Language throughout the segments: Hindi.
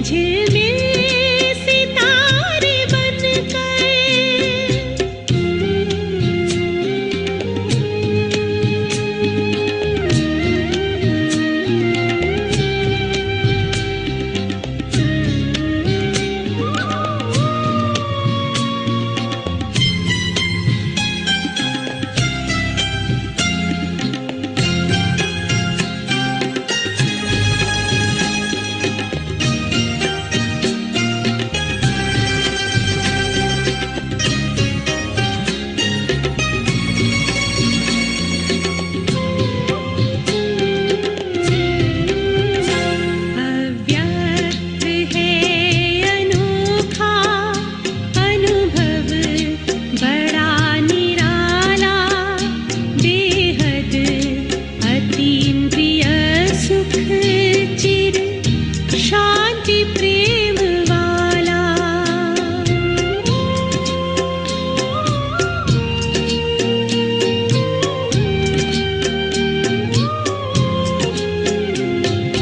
झिलमिल सितारे बनकर अव्यक्त है अनोखा अनुभव बड़ा निराला बेहद अतीन्द्रिय सुख चिर शांति प्रेम वाला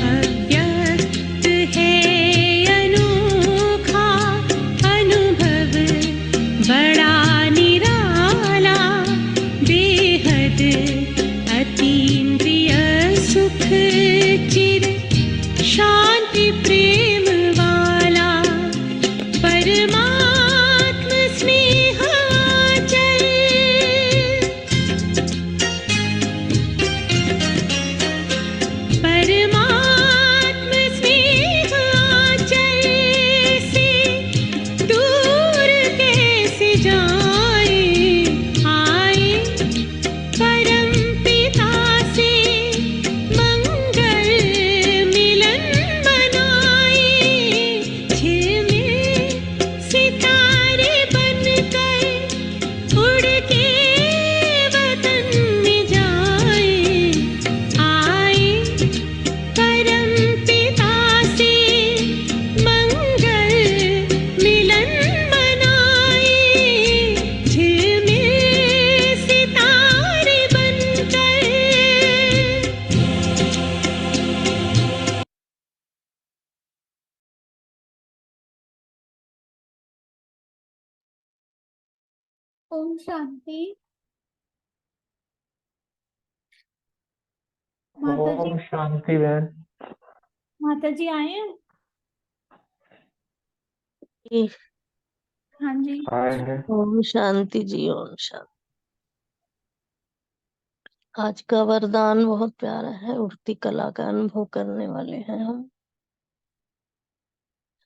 अव्यक्त है अनोखा अनुभव बड़ा निराला बेहद अतीन्द्रिय सुख चिर शांति प्रेम वाला परमात्म स्नेह आचल परमात्म स्नेह आचल से दूर कैसे जाए आए परम पिता से मंगल मिलन मनाए झिलमिल सितारे बनकर उड़ के वतन में जाए आए परम पिता से मंगल मिलन मनाए झिलमिल सितारे बनकर ओम शांति। माता जी, ओम शांति बहन। माता जी आए हैं? जी, हाँ जी। आए हैं। ओम शांति जी, ओम शांति। आज का वरदान बहुत प्यारा है। उड़ती कला का अनुभव करने वाले हैं हम।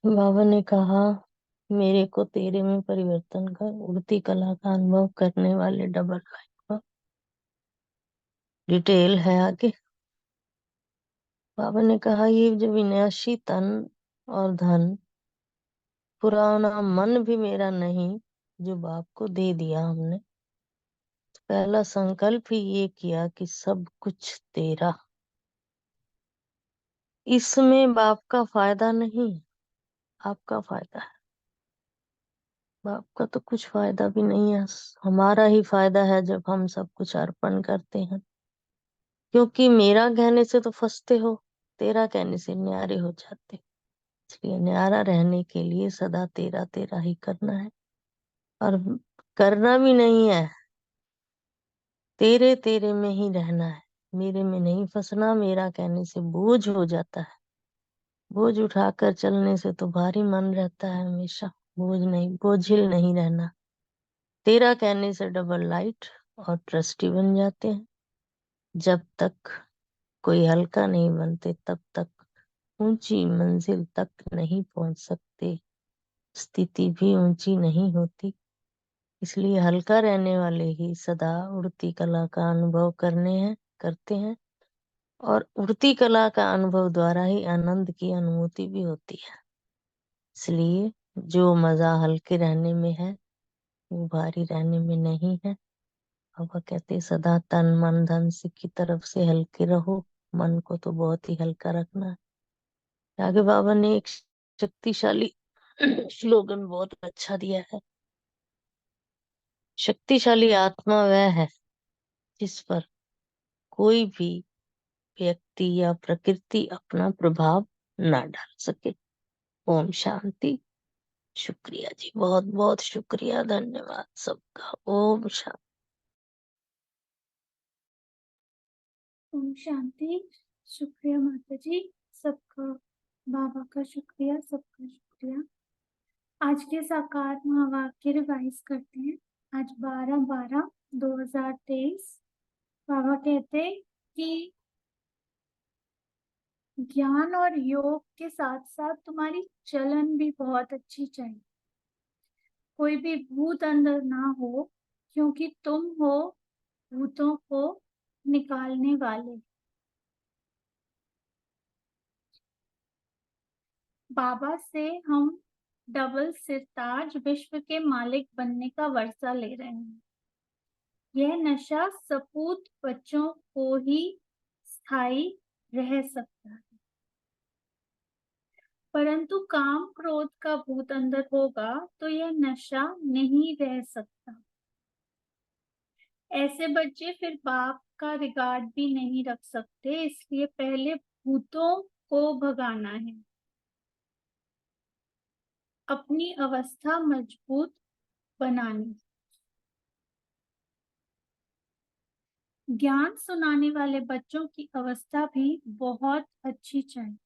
बाबा ने कहा, मेरे को तेरे में परिवर्तन कर। उड़ती कला का अनुभव करने वाले डबल लाइफ का डिटेल है आगे। बाबा ने कहा, ये जो विनाशी तन और धन, पुराना मन भी मेरा नहीं, जो बाप को दे दिया हमने। पहला संकल्प ही ये किया कि सब कुछ तेरा। इसमें बाप का फायदा नहीं, आपका फायदा है। बाप का तो कुछ फायदा भी नहीं है, हमारा ही फायदा है जब हम सब कुछ अर्पण करते हैं। क्योंकि मेरा कहने से तो फंसते हो, तेरा कहने से न्यारे हो जाते। इसलिए न्यारा रहने के लिए सदा तेरा तेरा ही करना है। और करना भी नहीं है, तेरे तेरे में ही रहना है। मेरे में नहीं फंसना। मेरा कहने से बोझ हो जाता है। बोझ उठाकर चलने से तो भारी मन रहता है हमेशा। बोझ नहीं, बोझिल नहीं रहना। तेरा कहने से डबल लाइट और ट्रस्टी बन जाते हैं। जब तक कोई हल्का नहीं बनते तब तक ऊंची मंजिल तक नहीं पहुंच सकते। स्थिति भी ऊंची नहीं होती। इसलिए हल्का रहने वाले ही सदा उड़ती कला का अनुभव करते हैं। और उड़ती कला का अनुभव द्वारा ही आनंद की अनुभूति भी होती है। इसलिए जो मजा हल्के रहने में है वो भारी रहने में नहीं है। बाबा कहते सदा तन मन धन से की तरफ से हल्के रहो। मन को तो बहुत ही हल्का रखना है। आगे बाबा ने एक शक्तिशाली स्लोगन बहुत अच्छा दिया है। शक्तिशाली आत्मा वह है जिस पर कोई भी व्यक्ति या प्रकृति अपना प्रभाव ना डाल सके। ओम शांति। शुक्रिया जी, बहुत बहुत शुक्रिया, धन्यवाद सबका। ओम शांति। ओम शांति। शुक्रिया माता जी, सबका बाबा का शुक्रिया, सबका शुक्रिया। आज के साकार महावाक्य रिवाइज करते हैं। आज 12/12/2023। बाबा कहते हैं कि ज्ञान और योग के साथ साथ तुम्हारी चलन भी बहुत अच्छी चाहिए। कोई भी भूत अंदर ना हो, क्योंकि तुम हो भूतों को निकालने वाले। बाबा से हम डबल सिरताज विश्व के मालिक बनने का वर्षा ले रहे हैं। यह नशा सपूत बच्चों को ही स्थायी रह सकता है, परंतु काम क्रोध का भूत अंदर होगा तो यह नशा नहीं रह सकता। ऐसे बच्चे फिर बाप का रिगार्ड भी नहीं रख सकते, इसलिए पहले भूतों को भगाना है, अपनी अवस्था मजबूत बनानी। ज्ञान सुनाने वाले बच्चों की अवस्था भी बहुत अच्छी चाहिए,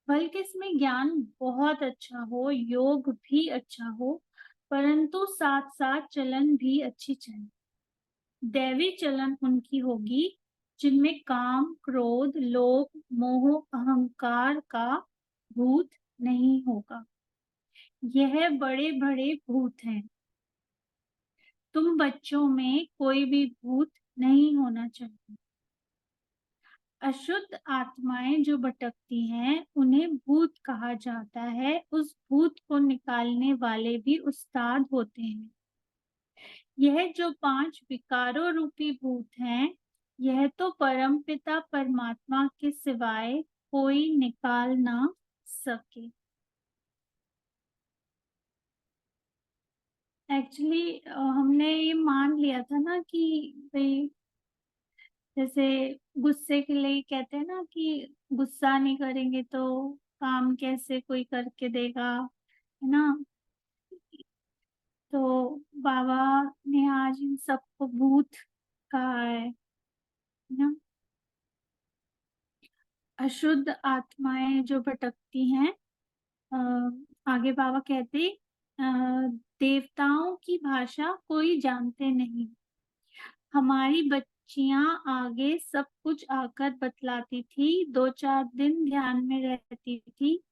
बल्कि इसमें ज्ञान बहुत अच्छा हो, योग भी अच्छा हो, परंतु साथ साथ चलन भी अच्छी चाहिए। दैवी चलन उनकी होगी जिनमें काम, क्रोध, लोभ, मोह, अहंकार का भूत नहीं होगा। यह बड़े बड़े भूत हैं। तुम बच्चों में कोई भी भूत नहीं होना चाहिए। अशुद्ध आत्माएं जो भटकती हैं उन्हें भूत कहा जाता है। उस भूत को निकालने वाले भी उस्ताद होते हैं। यह जो 5 विकारों रूपी भूत हैं, यह तो परमपिता परमात्मा के सिवाय कोई निकाल ना सके। एक्चुअली हमने ये मान लिया था ना कि भाई, जैसे गुस्से के लिए कहते हैं ना कि गुस्सा नहीं करेंगे तो काम कैसे कोई करके देगा, है ना। तो बाबा ने आज इन सबको भूत कहा है ना। अशुद्ध आत्माएं जो भटकती हैं, आगे बाबा कहते देवताओं की भाषा कोई जानते नहीं। हमारी बच्चियां आगे सब कुछ आकर बतलाती थी, 2-4 दिन ध्यान में रहती थी।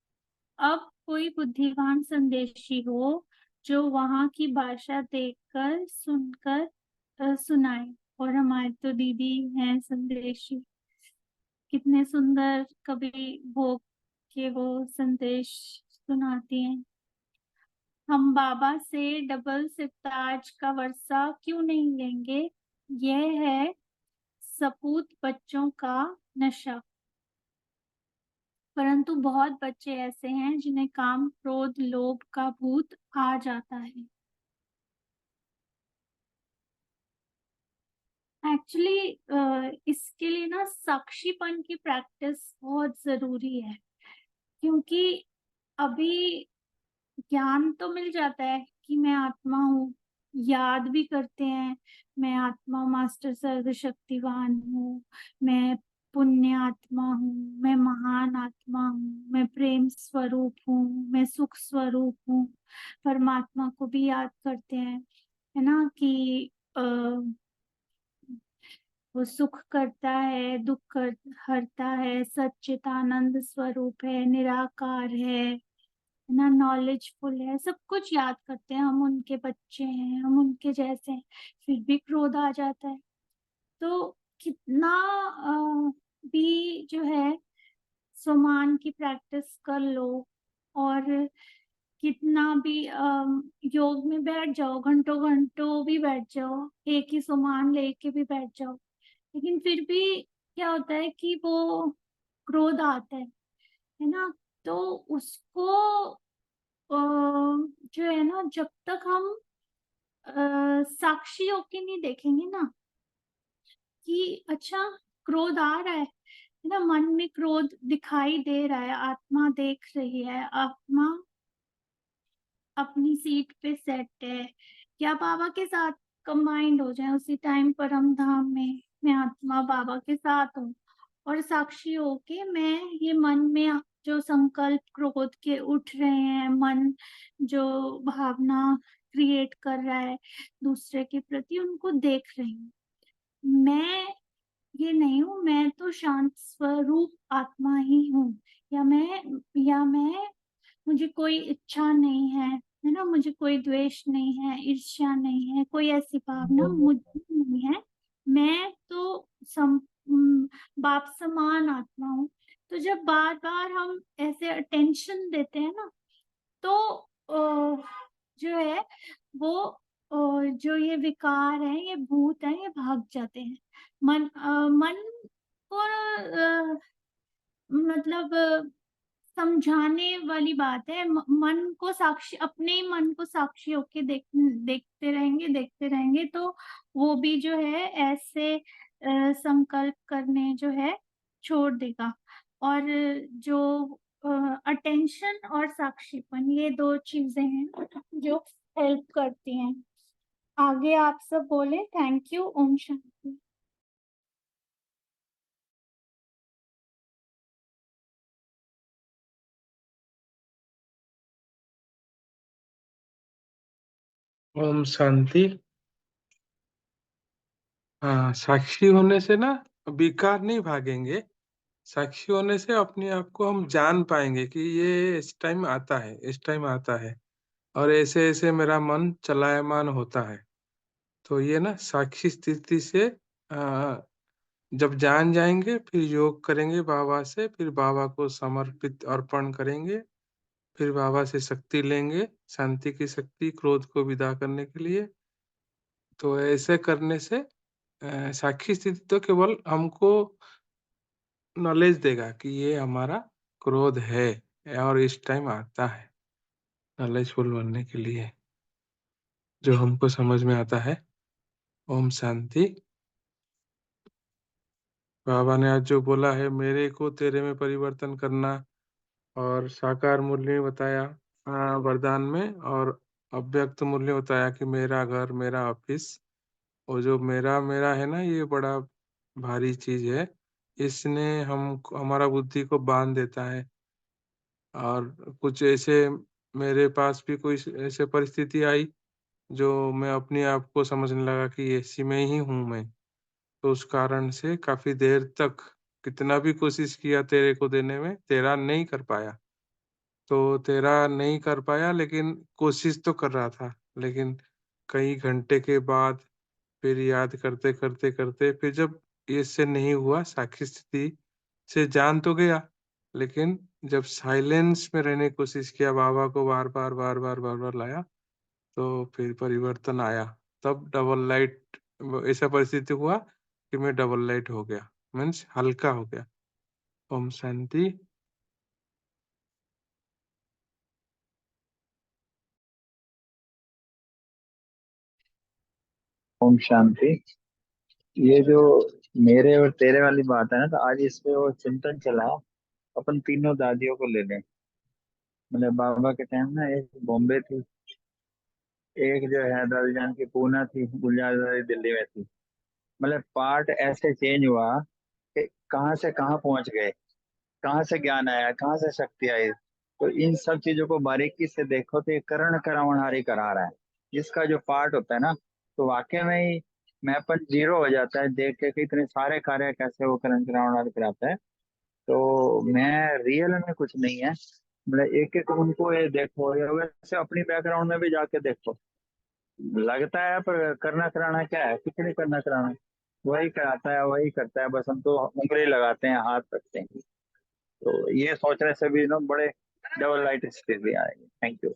अब कोई बुद्धिमान संदेशी हो जो वहां की भाषा देखकर सुनकर सुनाए। और हमारे तो दीदी हैं संदेशी, कितने सुंदर कभी भोग के वो संदेश सुनाती हैं। हम बाबा से डबल सिताज का वर्षा क्यों नहीं लेंगे? यह है सपूत बच्चों का नशा। परंतु बहुत बच्चे ऐसे हैं जिन्हें काम, क्रोध, लोभ का भूत आ जाता है। एक्चुअली इसके लिए ना साक्षीपन की प्रैक्टिस बहुत जरूरी है, क्योंकि अभी ज्ञान तो मिल जाता है कि मैं आत्मा हूँ, याद भी करते हैं मैं आत्मा, मास्टर सर्वशक्तिवान हूँ, मैं पुण्य आत्मा हूँ, मैं महान आत्मा हूँ, मैं प्रेम स्वरूप हूँ, मैं सुख स्वरूप हूँ। परमात्मा को भी याद करते हैं, है ना, कि वो सुख करता है, दुख कर हरता है, सच्चिदानंद स्वरूप है, निराकार है ना, नॉलेजफुल है। सब कुछ याद करते हैं, हम उनके बच्चे हैं, हम उनके जैसे हैं, फिर भी क्रोध आ जाता है। तो कितना भी जो है सुमान की प्रैक्टिस कर लो, और कितना भी योग में बैठ जाओ, घंटों घंटों भी बैठ जाओ, एक ही सुमान लेके भी बैठ जाओ, लेकिन फिर भी क्या होता है कि वो क्रोध आता है ना। तो उसको जो है ना, जब तक हम साक्षी होके नहीं देखेंगे ना कि अच्छा क्रोध आ रहा है, है ना, मन में क्रोध दिखाई दे रहा है, आत्मा देख रही है, आत्मा अपनी सीट पे सेट है, क्या बाबा के साथ कंबाइंड हो जाए उसी टाइम परम धाम में, मैं आत्मा बाबा के साथ हूँ और साक्षी हो के मैं ये मन में जो संकल्प क्रोध के उठ रहे हैं, मन जो भावना क्रिएट कर रहा है दूसरे के प्रति, उनको देख रही हूँ। मैं ये नहीं हूँ, मैं तो शांत स्वरूप आत्मा ही हूँ, या मैं मुझे कोई इच्छा नहीं है ना, मुझे कोई द्वेष नहीं है, ईर्ष्या नहीं है, कोई ऐसी भावना मुझे नहीं है। मैं तो बाप समान आत्मा हूँ। तो जब बार बार हम ऐसे अटेंशन देते हैं ना, तो जो है वो जो ये विकार है, ये भूत है, ये भाग जाते हैं। मन को मतलब समझाने वाली बात है। मन को साक्षी, अपने ही मन को साक्षी होके देखते रहेंगे तो वो भी जो है ऐसे संकल्प करने जो है छोड़ देगा। और जो अटेंशन और साक्षीपन, ये दो चीजें हैं जो हेल्प करती हैं। आगे आप सब बोले। Thank you. ओम शांति। ओम शांति। हाँ, साक्षी होने से ना विकार नहीं भागेंगे। साक्षी होने से अपने आप को हम जान पाएंगे कि ये इस टाइम आता है, इस टाइम आता है, और ऐसे ऐसे मेरा मन चलायमान होता है। तो ये ना साक्षी स्थिति से जब जान जाएंगे, फिर योग करेंगे बाबा से, फिर बाबा को समर्पित अर्पण करेंगे, फिर बाबा से शक्ति लेंगे, शांति की शक्ति, क्रोध को विदा करने के लिए। तो ऐसे करने से साक्षी स्थिति तो केवल हमको नॉलेज देगा कि ये हमारा क्रोध है और इस टाइम आता है, नॉलेजफुल बनने के लिए, जो हमको समझ में आता है। ओम शांति। बाबा ने आज जो बोला है, मेरे को तेरे में परिवर्तन करना, और साकार मूल्य बताया वरदान में, और अव्यक्त मूल्य बताया कि मेरा घर, मेरा ऑफिस। और जो मेरा मेरा है ना, ये बड़ा भारी चीज है। इसने हम हमारा बुद्धि को बांध देता है। और कुछ ऐसे मेरे पास भी कोई ऐसे परिस्थिति आई जो मैं अपने आप को समझने लगा कि ऐसी में ही हूँ मैं। तो उस कारण से काफी देर तक कितना भी कोशिश किया तेरे को देने में, तेरा नहीं कर पाया। तो तेरा नहीं कर पाया, लेकिन कोशिश तो कर रहा था। लेकिन कई घंटे के बाद फिर याद करते करते करते, फिर जब इससे नहीं हुआ, साक्षी स्थिति से जान तो गया, लेकिन जब साइलेंस में रहने की कोशिश किया, बाबा को बार बार बार बार बार बार लाया, तो फिर परिवर्तन आया। तब डबल लाइट, ऐसा परिस्थिति हुआ कि मैं डबल लाइट हो गया, मीन्स हल्का हो गया। ओम शांति। ओम शांति। ये जो मेरे और तेरे वाली बात है ना, तो आज इस पे वो चिंतन चला। अपन तीनों दादियों को ले लें। मतलब बाबा के टाइम ना, एक बॉम्बे थी, एक जो है दादी जान की पूना थी, गुलजार दादी दिल्ली में थी। मतलब पार्ट ऐसे चेंज हुआ कि कहाँ से कहाँ पहुंच गए, कहाँ से ज्ञान आया, कहाँ से शक्ति आई। तो इन सब चीजों को बारीकी से देखो तो ये करण करावनहारी करा रहा है। जिसका जो पार्ट होता है ना, तो वाकई में ही मैपन जीरो हो जाता है देख के कि इतने सारे कार्य कैसे वो करण करावनहारी कराता है। तो मैं रियल में कुछ नहीं है। मतलब एक एक उनको ये देखो, या वैसे अपनी बैकग्राउंड में भी जाके देखो, लगता है पर करना कराना क्या है, कुछ नहीं करना कराना। वही कराता है, वही करता है, बस हम तो उंगली लगाते हैं, हाथ रखते हैं। तो ये सोचने से भी ना बड़े डबल लाइट स्थिति आएगी। Thank you.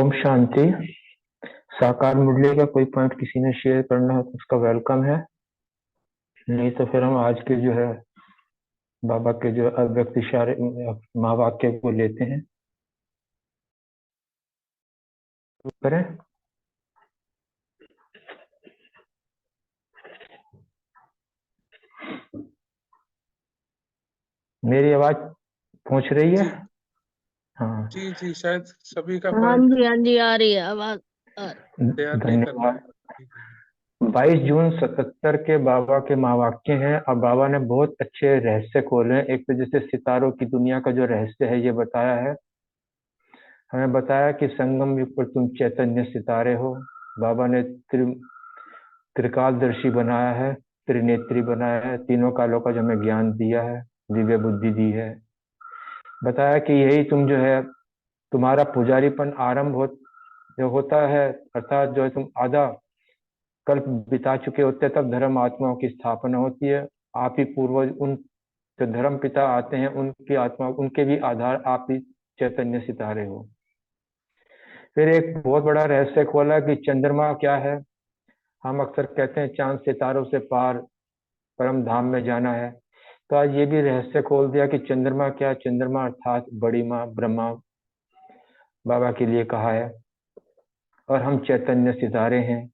ओम शांति। साकार मुरली का कोई पॉइंट किसी ने शेयर करना है तो उसका वेलकम है, नहीं तो फिर हम आज के जो है बाबा के जो अव्यक्त इशारे महावाक्य को लेते हैं। करें। मेरी आवाज पहुंच रही है? जी हाँ, जी जी, शायद सभी का हाँ पॉइंट जी, हाँ जी, आ रही है आवाज। शेयर नहीं करना धन्यवाद। है। 22 जून 77 के बाबा के महावाक्य हैं और बाबा ने बहुत अच्छे रहस्य खोले हैं। एक तो जैसे सितारों की दुनिया का जो रहस्य है ये बताया है। हमें बताया कि संगम युग पर तुम चैतन्य सितारे हो। बाबा ने त्रिकालदर्शी बनाया है, त्रिनेत्री बनाया है, तीनों कालों का जो हमें ज्ञान दिया है, दिव्य बुद्धि दी है। बताया कि यही तुम जो है तुम्हारा पुजारीपन आरंभ जो होता है, अर्थात जो है तुम आधा कल्प बिता चुके होते हैं तब धर्म आत्माओं की स्थापना होती है। आप ही पूर्वज उन जो धर्म पिता आते हैं उनकी आत्मा उनके भी आधार आप ही चैतन्य सितारे हो। फिर एक बहुत बड़ा रहस्य खोला कि चंद्रमा क्या है। हम अक्सर कहते हैं चांद सितारों से पार परम धाम में जाना है, तो आज ये भी रहस्य खोल दिया कि चंद्रमा क्या। चंद्रमा अर्थात बड़ी माँ ब्रह्मा बाबा के लिए कहा है, और हम चैतन्य सितारे हैं।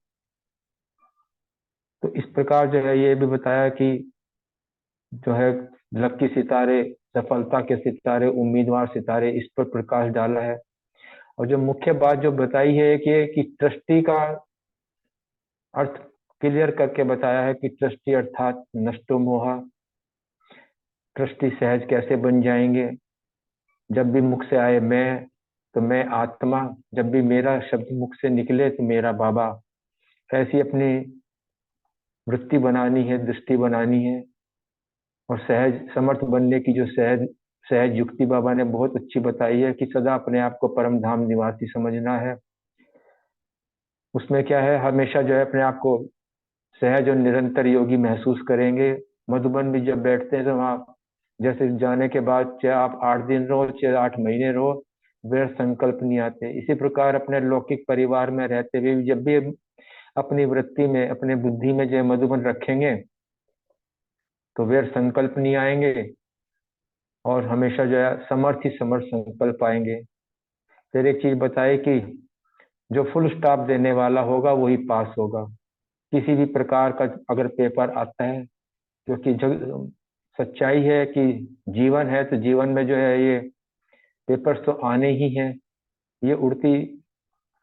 तो इस प्रकार जो है ये भी बताया कि जो है लकी सितारे, सफलता के सितारे, उम्मीदवार सितारे, इस पर प्रकाश डाला है। और जो मुख्य बात जो बताई है कि ट्रस्टी का अर्थ क्लियर करके बताया है कि ट्रस्टी अर्थात नष्टो मोहा। ट्रस्टी सहज कैसे बन जाएंगे? जब भी मुख से आए मैं, तो मैं आत्मा, जब भी मेरा शब्द मुख से निकले तो मेरा बाबा। ऐसी अपनी वृत्ति बनानी है, दृष्टि बनानी है। और सहज समर्थ बनने की जो सहज सहज युक्ति बाबा ने बहुत अच्छी बताई है कि सदा अपने आप को परम धाम निवासी समझना है। उसमें क्या है, हमेशा जो है अपने आप को सहज और निरंतर योगी महसूस करेंगे। मधुबन भी जब बैठते हैं तो वहाँ जैसे जाने के बाद चाहे आप 8 दिन रहो चाहे 8 महीने रहो, व्यर्थ संकल्प नहीं आते। इसी प्रकार अपने लौकिक परिवार में रहते हुए जब भी अपनी वृत्ति में अपने बुद्धि में जो मधुबन रखेंगे तो व्यर्थ संकल्प नहीं आएंगे और हमेशा जो है समर्थ ही समर्थ संकल्प आएंगे। फिर एक चीज बताई कि जो फुल स्टॉप देने वाला होगा वही पास होगा। किसी भी प्रकार का अगर पेपर आता है, क्योंकि जग सच्चाई है कि जीवन है तो जीवन में जो है ये पेपर्स तो आने ही हैं। ये उड़ती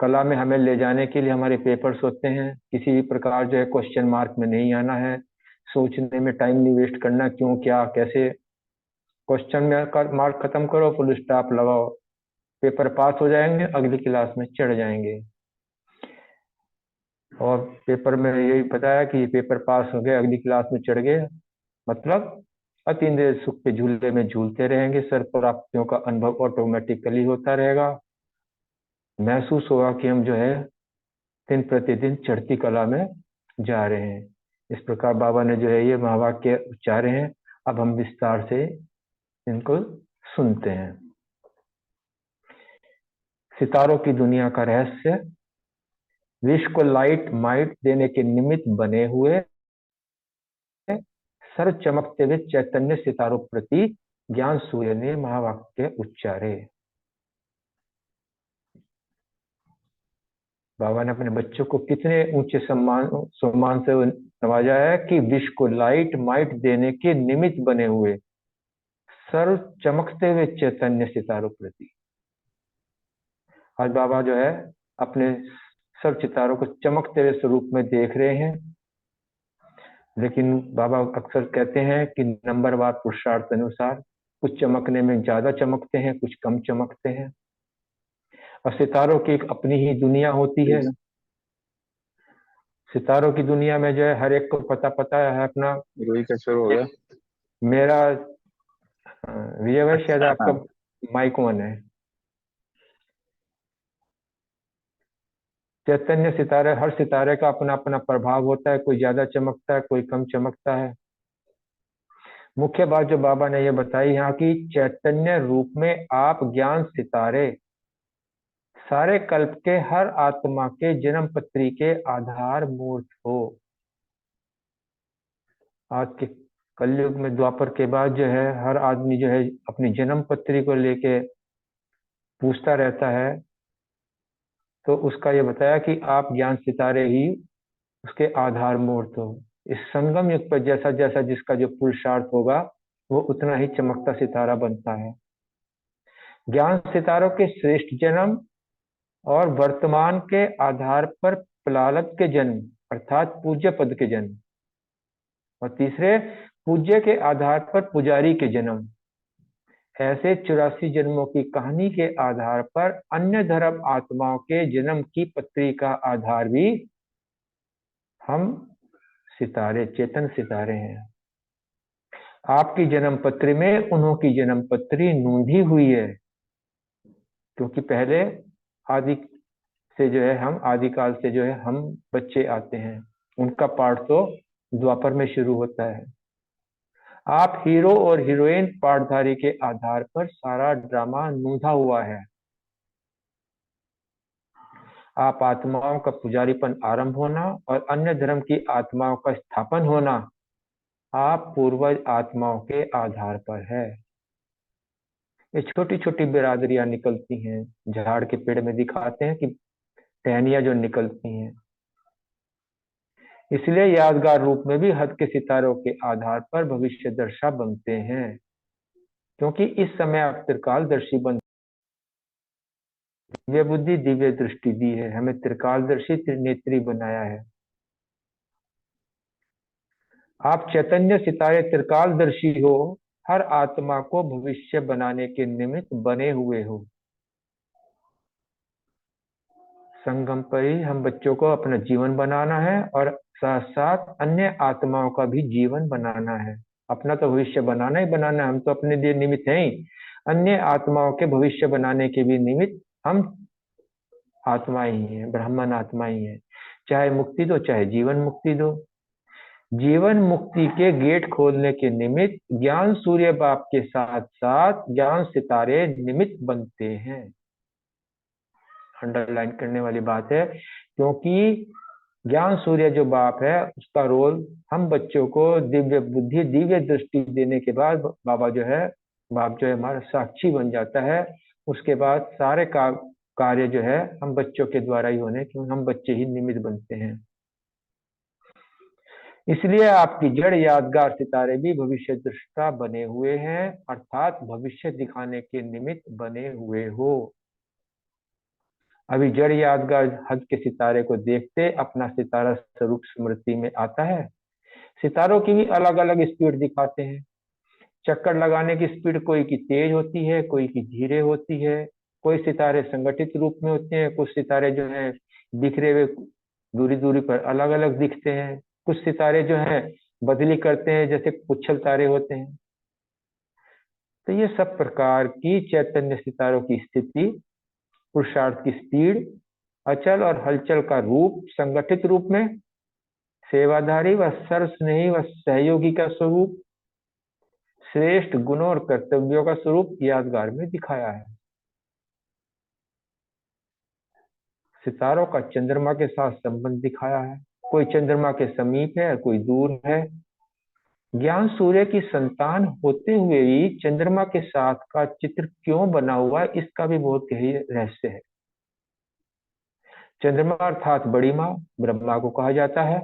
कला में हमें ले जाने के लिए हमारे पेपर्स होते हैं। किसी भी प्रकार जो है क्वेश्चन मार्क में नहीं आना है, सोचने में टाइम नहीं वेस्ट करना क्यों क्या कैसे। क्वेश्चन में मार्क खत्म करो, फुल स्टॉप लगाओ, पेपर पास हो जाएंगे, अगली क्लास में चढ़ जाएंगे। और पेपर में यही बताया कि पेपर पास हो गए, अगली क्लास में चढ़ गए, मतलब अतीन्द्रिय सुख के झूले में झूलते रहेंगे। सर प्राप्तियों का अनुभव ऑटोमेटिकली होता रहेगा। महसूस होगा कि हम जो है दिन प्रतिदिन चढ़ती कला में जा रहे हैं। इस प्रकार बाबा ने जो है ये महावाक्य उच्चारे हैं। अब हम विस्तार से इनको सुनते हैं। सितारों की दुनिया का रहस्य। विश्व को लाइट माइट देने के निमित्त बने हुए सर चमकते हुए चैतन्य सितारों प्रति ज्ञान सूर्य ने महावाक्य उच्चारे। बाबा ने अपने बच्चों को कितने ऊंचे सम्मान से नवाजा है कि विश्व को लाइट माइट देने के निमित्त बने हुए सर्व चमकते हुए चैतन्य सितारों प्रति। आज बाबा जो है अपने सब सितारों को चमकते हुए स्वरूप में देख रहे हैं। लेकिन बाबा अक्सर कहते हैं कि नंबरवार पुरुषार्थ अनुसार कुछ चमकने में ज्यादा चमकते हैं, कुछ कम चमकते हैं। और सितारों की एक अपनी ही दुनिया होती है। सितारों की दुनिया में जो है हर एक को पता है अपना। रूही का शुरू हो गया। मेरा विजय भाई शायद हाँ, आपका माइक ऑन है। चैतन्य सितारे, हर सितारे का अपना अपना प्रभाव होता है। कोई ज्यादा चमकता है, कोई कम चमकता है। मुख्य बात जो बाबा ने ये बताई यहाँ की, चैतन्य रूप में आप ज्ञान सितारे सारे कल्प के हर आत्मा के जन्म पत्री के आधार मूर्त हो। आज के कलयुग में द्वापर के बाद जो है हर आदमी जो है अपनी जन्म पत्री को लेके पूछता रहता है, तो उसका ये बताया कि आप ज्ञान सितारे ही उसके आधार मूर्त हो। इस संगम युग पर जैसा जैसा जिसका जो पुरुषार्थ होगा वो उतना ही चमकता सितारा बनता है। ज्ञान सितारों के श्रेष्ठ जन्म और वर्तमान के आधार पर पलालक के जन्म अर्थात पूज्य पद के जन्म, और तीसरे पूज्य के आधार पर पुजारी के जन्म। ऐसे 84 जन्मों की कहानी के आधार पर अन्य धर्म आत्माओं के जन्म की पत्री का आधार भी हम सितारे, चेतन सितारे हैं। आपकी जन्म पत्री में उन्हों की जन्म पत्री नूंधी हुई है, क्योंकि पहले आदि से जो है हम आदिकाल से जो है हम बच्चे आते हैं, उनका पाठ तो द्वापर में शुरू होता है। आप हीरो और हीरोइन पाठधारी के आधार पर सारा ड्रामा नूंधा हुआ है। आप आत्माओं का पुजारीपन आरंभ होना और अन्य धर्म की आत्माओं का स्थापन होना आप पूर्वज आत्माओं के आधार पर है। ये छोटी छोटी बिरादरियां निकलती हैं, झाड़ के पेड़ में दिखाते हैं कि टहनियां जो निकलती हैं, इसलिए यादगार रूप में भी हद के सितारों के आधार पर भविष्य दर्शा बनते हैं, क्योंकि इस समय आप त्रिकालदर्शी बन दिव्य बुद्धि दिव्य दृष्टि दी है, हमें त्रिकालदर्शी त्रिनेत्री बनाया है। आप चैतन्य सितारे त्रिकालदर्शी हो, हर आत्मा को भविष्य बनाने के निमित्त बने हुए हो। संगम पर ही हम बच्चों को अपना जीवन बनाना है और साथ साथ अन्य आत्माओं का भी जीवन बनाना है। अपना तो भविष्य बनाना ही बनाना है, हम तो अपने लिए निमित्त हैं ही, अन्य आत्माओं के भविष्य बनाने के भी निमित्त हम आत्मा ही हैं, ब्राह्मण आत्मा ही हैं। चाहे मुक्ति दो, चाहे जीवन मुक्ति दो। जीवन मुक्ति के गेट खोलने के निमित्त ज्ञान सूर्य बाप के साथ साथ ज्ञान सितारे निमित्त बनते हैं। अंडरलाइन करने वाली बात है, क्योंकि ज्ञान सूर्य जो बाप है उसका रोल हम बच्चों को दिव्य बुद्धि दिव्य दृष्टि देने के बाद बाप जो है हमारा साक्षी बन जाता है। उसके बाद सारे कार्य जो है हम बच्चों के द्वारा ही होने, क्योंकि हम बच्चे ही निमित्त बनते हैं। इसलिए आपकी जड़ यादगार सितारे भी भविष्य दृष्टा बने हुए हैं, अर्थात भविष्य दिखाने के निमित्त बने हुए हो। अभी जड़ यादगार हद के सितारे को देखते अपना सितारा स्वरूप स्मृति में आता है। सितारों की भी अलग अलग स्पीड दिखाते हैं। चक्कर लगाने की स्पीड कोई की तेज होती है, कोई की धीरे होती है। कोई सितारे संगठित रूप में होते हैं, कुछ सितारे जो है बिखरे हुए दूरी दूरी पर अलग अलग दिखते हैं। कुछ सितारे जो है बदली करते हैं, जैसे पुच्छल तारे होते हैं। तो ये सब प्रकार की चैतन्य सितारों की स्थिति, पुरुषार्थ की स्पीड, अचल और हलचल का रूप, संगठित रूप में सेवाधारी व सर्वस्नेही व सहयोगी का स्वरूप, श्रेष्ठ गुणों और कर्तव्यों का स्वरूप यादगार में दिखाया है। सितारों का चंद्रमा के साथ संबंध दिखाया है, कोई चंद्रमा के समीप है, कोई दूर है। ज्ञान सूर्य की संतान होते हुए ही चंद्रमा के साथ का चित्र क्यों बना हुआ है, इसका भी बहुत गहरी रहस्य है। चंद्रमा अर्थात बड़ी माँ ब्रह्मा को कहा जाता है।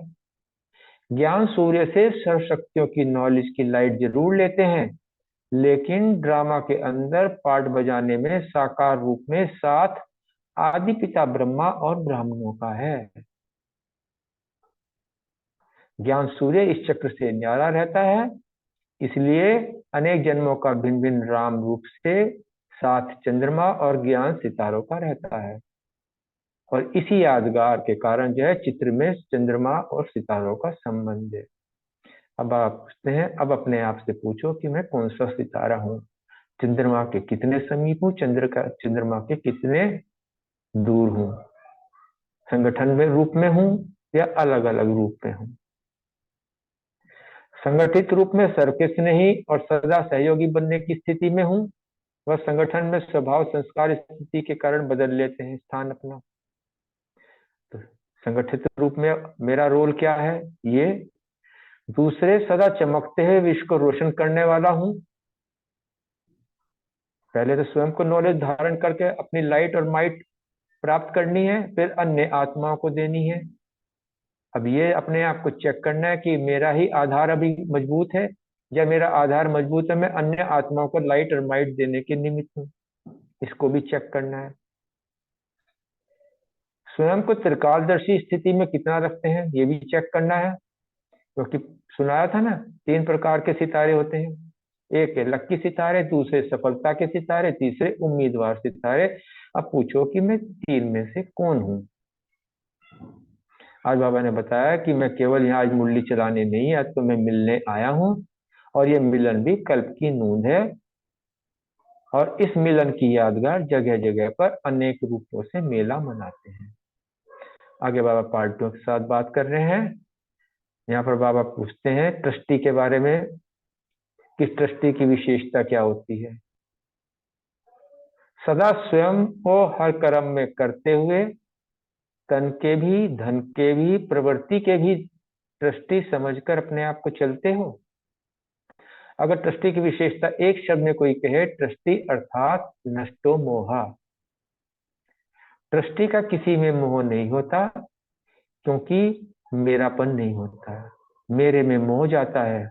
ज्ञान सूर्य से सर्व शक्तियों की नॉलेज की लाइट जरूर लेते हैं, लेकिन ड्रामा के अंदर पार्ट बजाने में साकार रूप में साथ आदि पिता ब्रह्मा और ब्राह्मणों का है। ज्ञान सूर्य इस चक्र से न्यारा रहता है, इसलिए अनेक जन्मों का भिन्न भिन्न राम रूप से साथ चंद्रमा और ज्ञान सितारों का रहता है। और इसी यादगार के कारण जो है चित्र में चंद्रमा और सितारों का संबंध है। अब आप पूछते हैं, अब अपने आप से पूछो कि मैं कौन सा सितारा हूँ, चंद्रमा के कितने समीप हूँ, चंद्रमा के कितने दूर हूँ, संगठन में रूप में हूँ या अलग अलग रूप में हूँ। संगठित रूप में सर्व के स्नेही और सदा सहयोगी बनने की स्थिति में हूँ, वह संगठन में स्वभाव संस्कार स्थिति के कारण बदल लेते हैं स्थान अपना। तो संगठित रूप में मेरा रोल क्या है? ये दूसरे सदा चमकते हुए विश्व को रोशन करने वाला हूं। पहले तो स्वयं को नॉलेज धारण करके अपनी लाइट और माइट प्राप्त करनी है, फिर अन्य आत्माओं को देनी है। अब ये अपने आप को चेक करना है कि मेरा ही आधार अभी मजबूत है या मेरा आधार मजबूत है, मैं अन्य आत्माओं को लाइट और माइट देने के निमित्त हूँ। इसको भी चेक करना है। स्वयं को त्रिकालदर्शी स्थिति में कितना रखते हैं, ये भी चेक करना है। क्योंकि सुनाया था ना, 3 प्रकार के सितारे होते हैं। एक है लक्की सितारे, दूसरे सफलता के सितारे, तीसरे उम्मीदवार सितारे। अब पूछो कि मैं 3 में से कौन हूं? आज बाबा ने बताया कि मैं केवल यहाँ आज मुरली चलाने नहीं, आज तो मैं मिलने आया हूँ, और ये मिलन भी कल्प की नींद है। और इस मिलन की यादगार जगह जगह पर अनेक रूपों से मेला मनाते हैं। आगे बाबा पार्ट 2 के साथ बात कर रहे हैं। यहाँ पर बाबा पूछते हैं ट्रस्टी के बारे में कि ट्रस्टी की विशेषता क्या होती है। सदा स्वयं को हर कर्म में करते हुए तन के भी, धन के भी, प्रवृत्ति के भी ट्रस्टी समझकर अपने आप को चलते हो। अगर ट्रस्टी की विशेषता एक शब्द में कोई कहे, ट्रस्टी अर्थात नष्टो मोहा। ट्रस्टी का किसी में मोह नहीं होता, क्योंकि मेरापन नहीं होता। मेरे में मोह जाता है।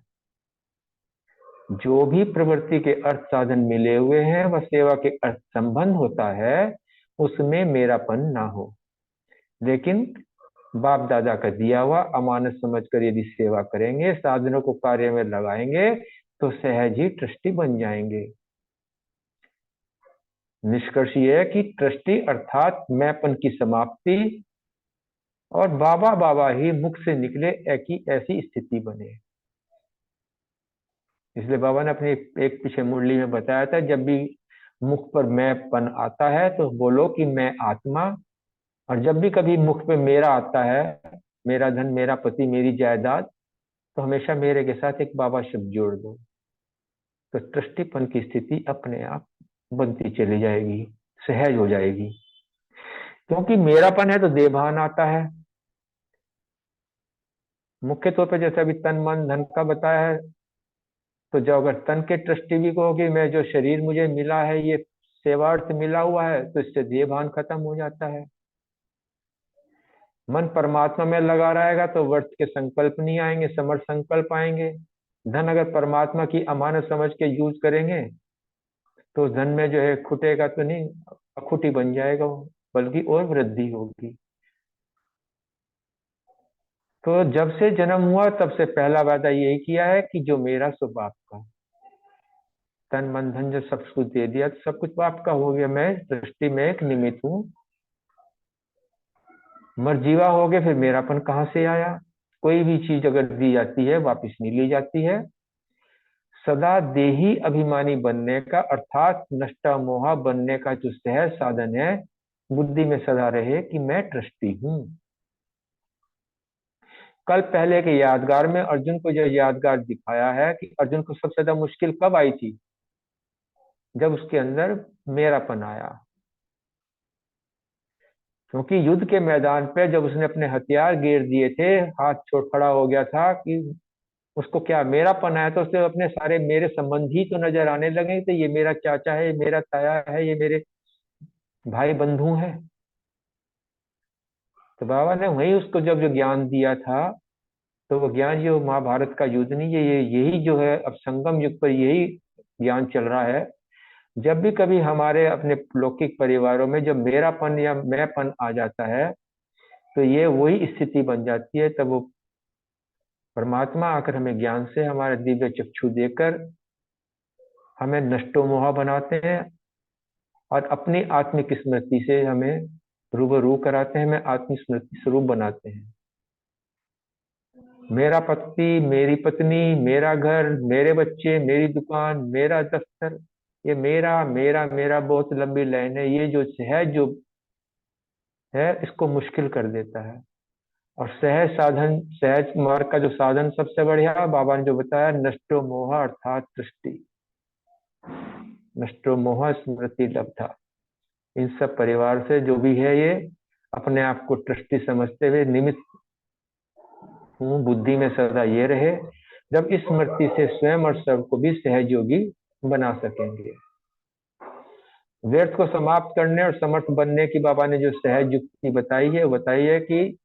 जो भी प्रवृत्ति के अर्थ साधन मिले हुए हैं वह सेवा के अर्थ संबंध होता है, उसमें मेरापन ना हो। लेकिन बाप दादा का दिया हुआ अमानत समझकर यदि सेवा करेंगे, साधनों को कार्य में लगाएंगे, तो सहज ही ट्रस्टी बन जाएंगे। निष्कर्ष यह है कि ट्रस्टी अर्थात मैंपन की समाप्ति और बाबा बाबा ही मुख से निकले ऐसी स्थिति बने। इसलिए बाबा ने अपनी एक पीछे मुरली में बताया था, जब भी मुख पर मैंपन आता है तो बोलो कि मैं आत्मा। और जब भी कभी मुख पे मेरा आता है, मेरा धन, मेरा पति, मेरी जायदाद, तो हमेशा मेरे के साथ एक बाबा शब्द जोड़ दो। तो ट्रस्टीपन की स्थिति अपने आप बनती चली जाएगी, सहज हो जाएगी। क्योंकि मेरापन है तो देभान आता है। मुख्य तौर पर जैसे अभी तन मन धन का बताया है, तो जो अगर तन के ट्रस्टी भी कहोगे मैं जो शरीर मुझे मिला है ये सेवार्थ मिला हुआ है, तो इससे देभान खत्म हो जाता है। मन परमात्मा में लगा रहेगा तो व्यर्थ के संकल्प नहीं आएंगे, समर्थ संकल्प आएंगे। धन अगर परमात्मा की अमानत समझ के यूज करेंगे तो धन में जो है खुटेगा तो नहीं, अखुटी बन जाएगा वो, बल्कि और वृद्धि होगी। तो जब से जन्म हुआ तब से पहला वादा यही किया है कि जो मेरा सो बाप का। तन मन धन जो सब कुछ दे दिया तो सब कुछ बाप का हो गया, मैं दृष्टि में एक निमित्त हूँ। मरजीवा हो गए, फिर मेरापन कहाँ से आया? कोई भी चीज अगर दी जाती है वापिस नहीं ली जाती है। सदा देही अभिमानी बनने का अर्थात नष्टा मोहा बनने का जो सहज साधन है, बुद्धि में सदा रहे कि मैं ट्रस्टी हूं। कल पहले के यादगार में अर्जुन को जो यादगार दिखाया है कि अर्जुन को सबसे ज्यादा मुश्किल कब आई थी? जब उसके अंदर मेरापन आया। क्योंकि युद्ध के मैदान पे जब उसने अपने हथियार गिर दिए थे, हाथ छोड़ खड़ा हो गया था कि उसको क्या मेरापन आया, तो उससे अपने सारे मेरे संबंधी तो नजर आने लगे, तो ये मेरा चाचा है, ये मेरा ताया है, ये मेरे भाई बंधु हैं। तो बाबा ने वही उसको जब जो ज्ञान दिया था, तो वो ज्ञान जो महाभारत का युद्ध नहीं है, ये यही जो है अब संगम युग पर यही ज्ञान चल रहा है। जब भी कभी हमारे अपने लौकिक परिवारों में जब मेरापन या मैंपन आ जाता है, तो ये वही स्थिति बन जाती है। तब वो परमात्मा आकर हमें ज्ञान से हमारे दिव्य चक्षु देकर हमें नष्टो मोहा बनाते हैं और अपनी आत्मिक स्मृति से हमें रूबरू कराते हैं, हमें आत्मिक स्मृति स्वरूप बनाते हैं। मेरा पति, मेरी पत्नी, मेरा घर, मेरे बच्चे, मेरी दुकान, मेरा दफ्तर, ये मेरा मेरा मेरा बहुत लंबी लाइन है। ये जो सहज जो है इसको मुश्किल कर देता है। और सहज साधन, सहज मार्ग का जो साधन सबसे बढ़िया बाबा ने जो बताया, नष्टो मोह अर्थात दृष्टि। नष्टो मोह स्मृति लब्धा। इन सब परिवार से जो भी है ये अपने आप को ट्रस्टी समझते हुए निमित्त हूँ, बुद्धि में सदा ये रहे, जब इस स्मृति से स्वयं और सबको भी सहयोगी बना सकेंगे। व्यर्थ को समाप्त करने और समर्थ बनने की बाबा ने जो सहज युक्ति बताई है कि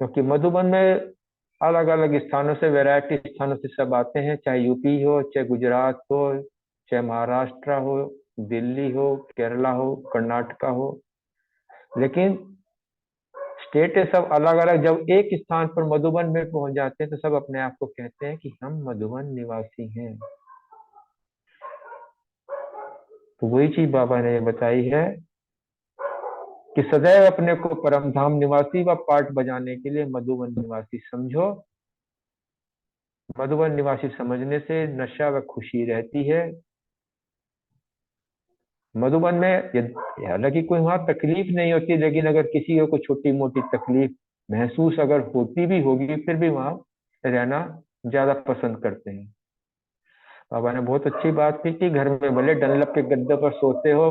क्योंकि मधुबन में अलग अलग स्थानों से, वैरायटी स्थानों से सब आते हैं, चाहे यूपी हो, चाहे गुजरात हो, चाहे महाराष्ट्र हो, दिल्ली हो, केरला हो, कर्नाटका हो, लेकिन स्टेट है सब अलग अलग। जब एक स्थान पर मधुबन में पहुंच जाते हैं तो सब अपने आप को कहते हैं कि हम मधुबन निवासी हैं। तो वही चीज बाबा ने बताई है कि सदैव अपने को परम धाम निवासी व पाठ बजाने के लिए मधुबन निवासी समझो। मधुबन निवासी समझने से नशा व खुशी रहती है। मधुबन में हालांकि कोई वहां तकलीफ नहीं होती, लेकिन अगर किसी को छोटी मोटी तकलीफ महसूस अगर होती भी होगी, फिर भी वहां रहना ज्यादा पसंद करते हैं। बाबा ने बहुत अच्छी बात की कि घर में भले डनलप के गद्दे पर सोते हो,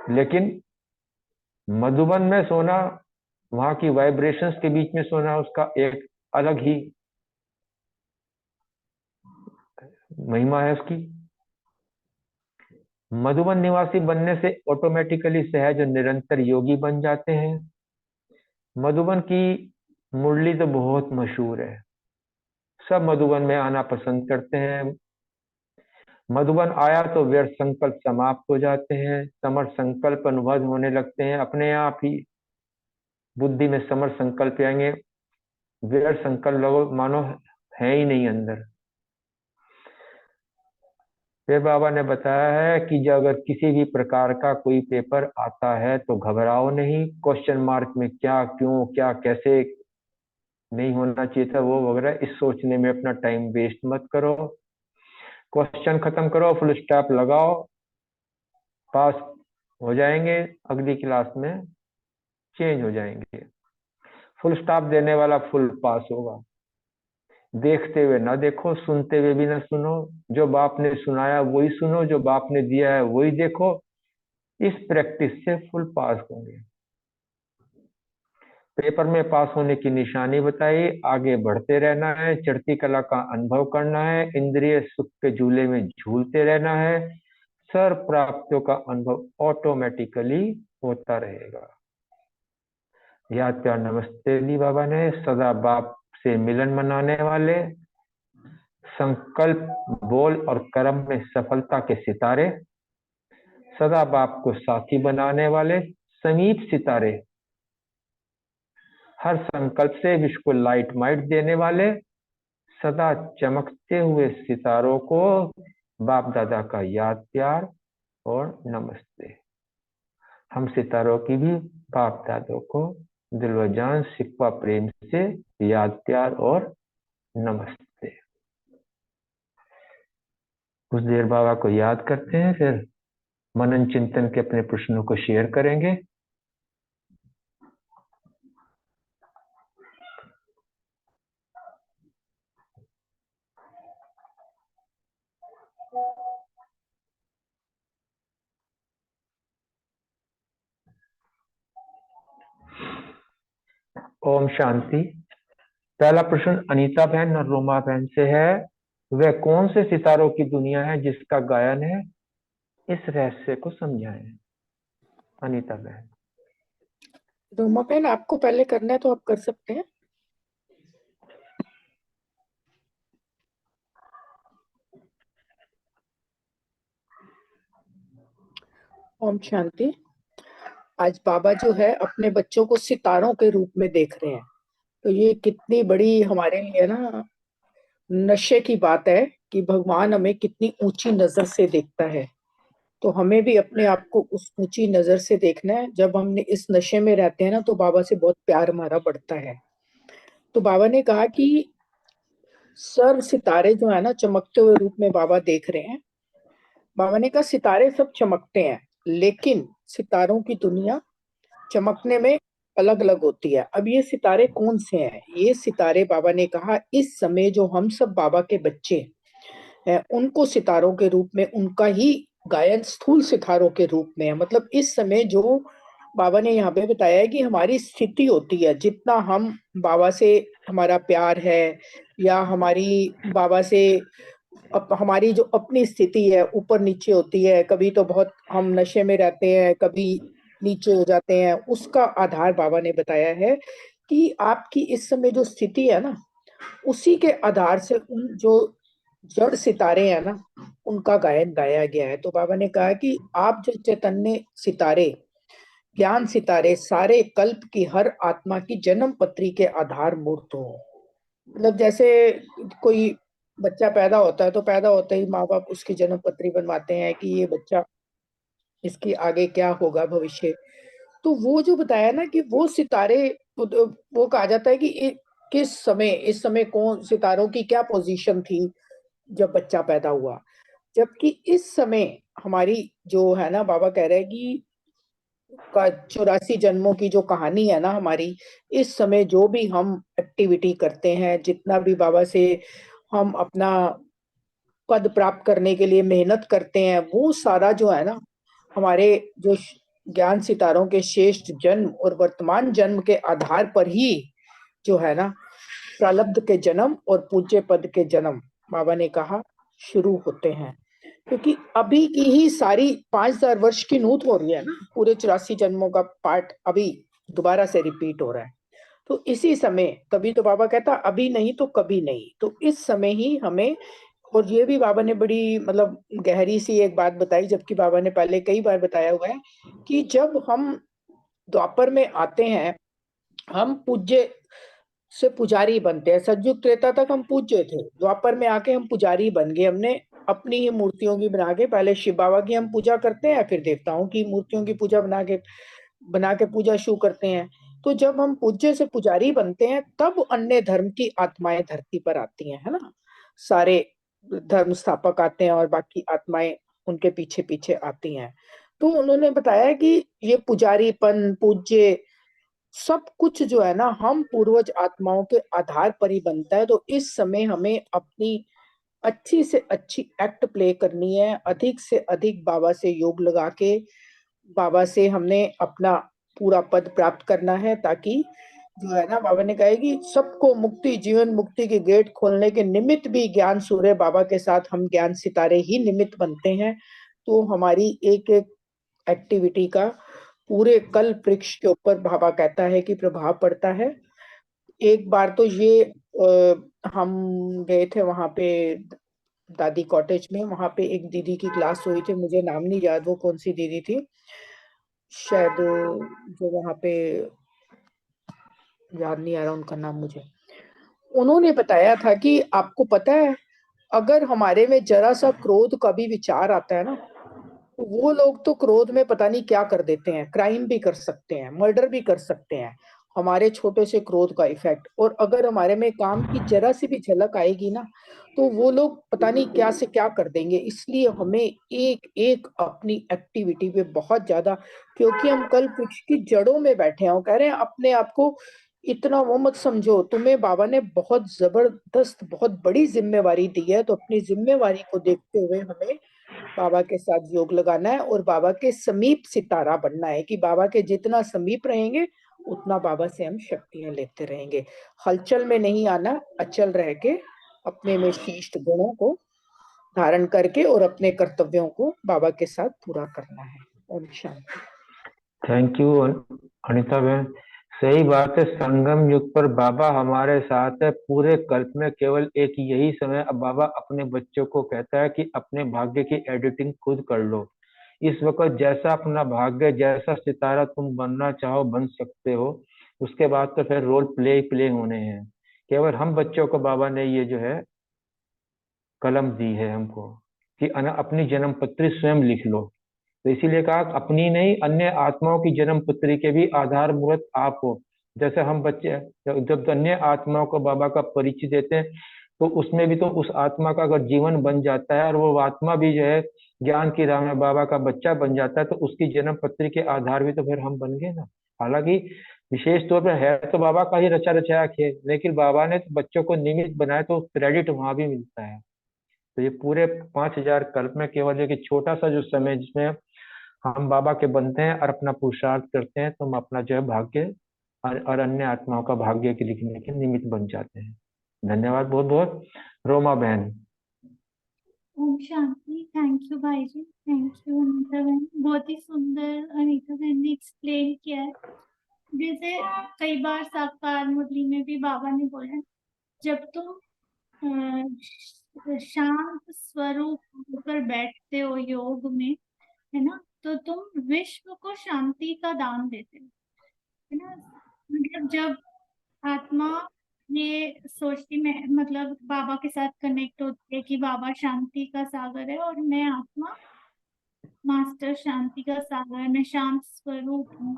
लेकिन मधुबन में सोना, वहां की वाइब्रेशंस के बीच में सोना, उसका एक अलग ही महिमा है उसकी। मधुबन निवासी बनने से ऑटोमेटिकली सहज और निरंतर योगी बन जाते हैं। मधुबन की मुरली तो बहुत मशहूर है, सब मधुबन में आना पसंद करते हैं। मधुबन आया तो व्यर्थ संकल्प समाप्त हो जाते हैं, समर्थ संकल्प अनुभव होने लगते हैं, अपने आप ही बुद्धि में समर्थ संकल्प आएंगे, व्यर्थ संकल्प लोग मानो है ही नहीं अंदर। फिर बाबा ने बताया है कि जब अगर किसी भी प्रकार का कोई पेपर आता है तो घबराओ नहीं, क्वेश्चन मार्क में क्या, क्यों, क्या, कैसे नहीं होना चाहिए था वो वगैरह इस सोचने में अपना टाइम वेस्ट मत करो। क्वेश्चन खत्म करो, फुल स्टॉप लगाओ, पास हो जाएंगे, अगली क्लास में चेंज हो जाएंगे। फुल स्टॉप देने वाला फुल पास होगा। देखते हुए ना देखो, सुनते हुए भी ना सुनो, जो बाप ने सुनाया वही सुनो, जो बाप ने दिया है वही देखो। इस प्रैक्टिस से फुल पास होंगे। पेपर में पास होने की निशानी बताई, आगे बढ़ते रहना है, चढ़ती कला का अनुभव करना है, इंद्रिय सुख के झूले में झूलते रहना है, सर्व प्राप्तियों का अनुभव ऑटोमेटिकली होता रहेगा। याद प्यार नमस्ते दी बाबा ने, सदा बाप से मिलन मनाने वाले, संकल्प बोल और कर्म में सफलता के सितारे, सदा बाप को साथी बनाने वाले समीप सितारे, हर संकल्प से विश्व को लाइट माइट देने वाले, सदा चमकते हुए सितारों को बाप दादा का याद प्यार और नमस्ते। हम सितारों की भी बाप दादों को दिलवजान सिक्वा प्रेम से याद प्यार और नमस्ते। कुछ देर बाबा को याद करते हैं, फिर मनन चिंतन के अपने प्रश्नों को शेयर करेंगे। ओम शांति। पहला प्रश्न अनीता बहन और रोमा बहन से है, वह कौन से सितारों की दुनिया है जिसका गायन है, इस रहस्य को समझाएं। अनीता बहन। रोमा बहन, आपको पहले करना है तो आप कर सकते हैं। ओम शांति। आज बाबा जो है अपने बच्चों को सितारों के रूप में देख रहे हैं, तो ये कितनी बड़ी हमारे लिए ना नशे की बात है कि भगवान हमें कितनी ऊंची नजर से देखता है। तो हमें भी अपने आप को उस ऊंची नजर से देखना है। जब हम इस नशे में रहते हैं ना, तो बाबा से बहुत प्यार हमारा बढ़ता है। तो बाबा ने कहा कि सर्व सितारे जो है ना, चमकते हुए रूप में बाबा देख रहे हैं। बाबा ने कहा सितारे सब चमकते हैं, लेकिन सितारों की दुनिया चमकने में अलग अलग होती है। अब ये सितारे कौन से हैं? ये सितारे बाबा ने कहा इस समय जो हम सब बाबा के बच्चे उनको सितारों के रूप में, उनका ही गायन स्थूल सितारों के रूप में है। मतलब इस समय जो बाबा ने यहाँ पे बताया है कि हमारी स्थिति होती है, जितना हम बाबा से हमारा प्यार है या हमारी बाबा से हमारी जो अपनी स्थिति है ऊपर नीचे होती है, कभी तो बहुत हम नशे में रहते हैं, कभी नीचे हो जाते हैं, उसका आधार बाबा ने बताया है कि आपकी इस समय जो स्थिति है ना, उसी के आधार से उन जो जड़ सितारे हैं ना, उनका गायन गाया गया है। तो बाबा ने कहा कि आप जो चैतन्य सितारे, ज्ञान सितारे, सारे कल्प की हर आत्मा की जन्म पत्री के आधार मूर्त हो। मतलब जैसे कोई बच्चा पैदा होता है तो पैदा होते ही माँ बाप उसकी जन्म पत्री बनवाते हैं कि ये बच्चा, इसकी आगे क्या होगा भविष्य। तो वो जो बताया ना कि वो सितारे, वो कहा जाता है कि किस समय, इस समय कौन सितारों की क्या पोजीशन थी जब बच्चा पैदा हुआ। जबकि इस समय हमारी जो है ना, बाबा कह रहे हैं कि का 84 जन्मों की जो कहानी है ना हमारी, इस समय जो भी हम एक्टिविटी करते हैं, जितना भी बाबा से हम अपना पद प्राप्त करने के लिए मेहनत करते हैं, वो सारा जो है ना हमारे जो ज्ञान सितारों के श्रेष्ठ जन्म और वर्तमान जन्म के आधार पर ही जो है ना प्रारब्ध के जन्म और पूज्य पद के जन्म, बाबा ने कहा, शुरू होते हैं। क्योंकि अभी की ही सारी 5000 वर्ष की नूत हो रही है ना, पूरे 84 जन्मों का पार्ट अभी दोबारा से रिपीट हो रहा है। तो इसी समय, तभी तो बाबा कहता अभी नहीं तो कभी नहीं, तो इस समय ही हमें। और ये भी बाबा ने बड़ी मतलब गहरी सी एक बात बताई, जबकि बाबा ने पहले कई बार बताया हुआ है कि जब हम द्वापर में आते हैं, हम पूज्य से पुजारी बनते हैं। सतयुग त्रेता तक हम पूज्य थे, द्वापर में आके हम पुजारी बन गए। हमने अपनी ही मूर्तियों की बना के, पहले शिव बाबा की हम पूजा करते हैं, फिर देवताओं की मूर्तियों की पूजा बना के पूजा शुरू करते हैं। तो जब हम पूज्य से पुजारी बनते हैं, तब अन्य धर्म की आत्माएं धरती पर आती हैं, है ना। सारे धर्म स्थापक आते हैं और बाकी आत्माएं उनके पीछे पीछे आती हैं। तो उन्होंने बताया कि ये पुजारीपन, पूज्य, सब कुछ जो है ना हम पूर्वज आत्माओं के आधार पर ही बनता है। तो इस समय हमें अपनी अच्छी से अच्छी एक्ट प्ले करनी है, अधिक से अधिक बाबा से योग लगा के बाबा से हमने अपना पूरा पद प्राप्त करना है, ताकि जो है ना, बाबा ने कहा है कि सबको मुक्ति, जीवन मुक्ति के गेट खोलने के निमित्त भी ज्ञान सूर्य बाबा के साथ हम ज्ञान सितारे ही निमित्त बनते हैं। तो हमारी एक एक एक्टिविटी का पूरे कल्प वृक्ष के ऊपर बाबा कहता है कि प्रभाव पड़ता है। एक बार तो ये हम गए थे वहां पे दादी कॉटेज में, वहां पे एक दीदी की क्लास हुई थी, मुझे नाम नहीं याद वो कौन सी दीदी थी, शायद जो वहां पे, याद नहीं आ रहा उनका नाम मुझे। उन्होंने बताया था कि आपको पता है, अगर हमारे में जरा सा क्रोध का भी विचार आता है ना, तो वो लोग तो क्रोध में पता नहीं क्या कर देते हैं, क्राइम भी कर सकते हैं, मर्डर भी कर सकते हैं, हमारे छोटे से क्रोध का इफेक्ट। और अगर हमारे में काम की जरा सी भी झलक आएगी ना, तो वो लोग पता नहीं क्या से क्या कर देंगे। इसलिए हमें एक एक अपनी एक्टिविटी पे बहुत ज्यादा, क्योंकि हम कल वृक्ष की जड़ों में बैठे हैं, वो कह रहे हैं अपने आप को इतना वो मत समझो, तुम्हें बाबा ने बहुत जबरदस्त, बहुत बड़ी जिम्मेवारी दी है। तो अपनी जिम्मेवारी को देखते हुए हमें बाबा के साथ योग लगाना है और बाबा के समीप सितारा बनना है, कि बाबा के जितना समीप रहेंगे उतना बाबा से हम शक्तियां लेते रहेंगे। हलचल में नहीं आना, अचल रह के अपने में श्रेष्ठ गुणों को धारण करके और अपने कर्तव्यों को बाबा के साथ पूरा करना है। ओम शांति। थैंक यू अनिता बहन। सही बात है, संगम युग पर बाबा हमारे साथ है। पूरे कल्प में केवल एक यही समय अब बाबा अपने बच्चों को कहता है कि अपने भाग्य की एडिटिंग खुद कर लो। इस वक्त जैसा अपना भाग्य, जैसा सितारा तुम बनना चाहो बन सकते हो। उसके बाद तो फिर रोल प्ले प्ले होने हैं। केवल हम बच्चों को बाबा ने ये जो है कलम दी है हमको कि अपनी जन्म पत्री स्वयं लिख लो। तो इसीलिए कहा अपनी नहीं, अन्य आत्माओं की जन्म पुत्री के भी आधार मूर्त आप हो। जैसे हम बच्चे जब अन्य आत्माओं को बाबा का परिचय देते हैं, तो उसमें भी तो उस आत्मा का अगर जीवन बन जाता है और वो आत्मा भी जो है ज्ञान की राह में बाबा का बच्चा बन जाता है, तो उसकी जन्म पत्री के आधार भी तो फिर हम बन गए ना। हालांकि विशेष तौर पर है तो बाबा का ही रचा रचाया खेल, लेकिन बाबा ने तो बच्चों को निमित्त बनाया, तो क्रेडिट वहां भी मिलता है। तो ये पूरे 5,000 कल्प में केवल एक छोटा सा जो समय जिसमें हम बाबा के बनते हैं और अपना पुरुषार्थ करते हैं, तो हम अपना जो है भाग्य और अन्य आत्माओं का भाग्य के लिखने के निमित्त बन जाते हैं। धन्यवाद बहुत बहुत। रोमा बहन। ओम शांति। थैंक यू भाई जी, थैंक यू अनीता बहन, बहुत ही सुंदर अनीता बहन ने एक्सप्लेन किया है। जैसे कई बार साकार मुरली में भी बाबा ने बोला है, जब तुम शांत स्वरूप होकर बैठते हो योग में, है ना, तो तुम विश्व को शांति का दान देते हो, है ना। मतलब जब आत्मा ये सोचती, मैं मतलब बाबा के साथ कनेक्ट होती है कि बाबा शांति का सागर है और मैं आत्मा मास्टर शांति का सागर है, मैं शांत स्वरूप हूँ,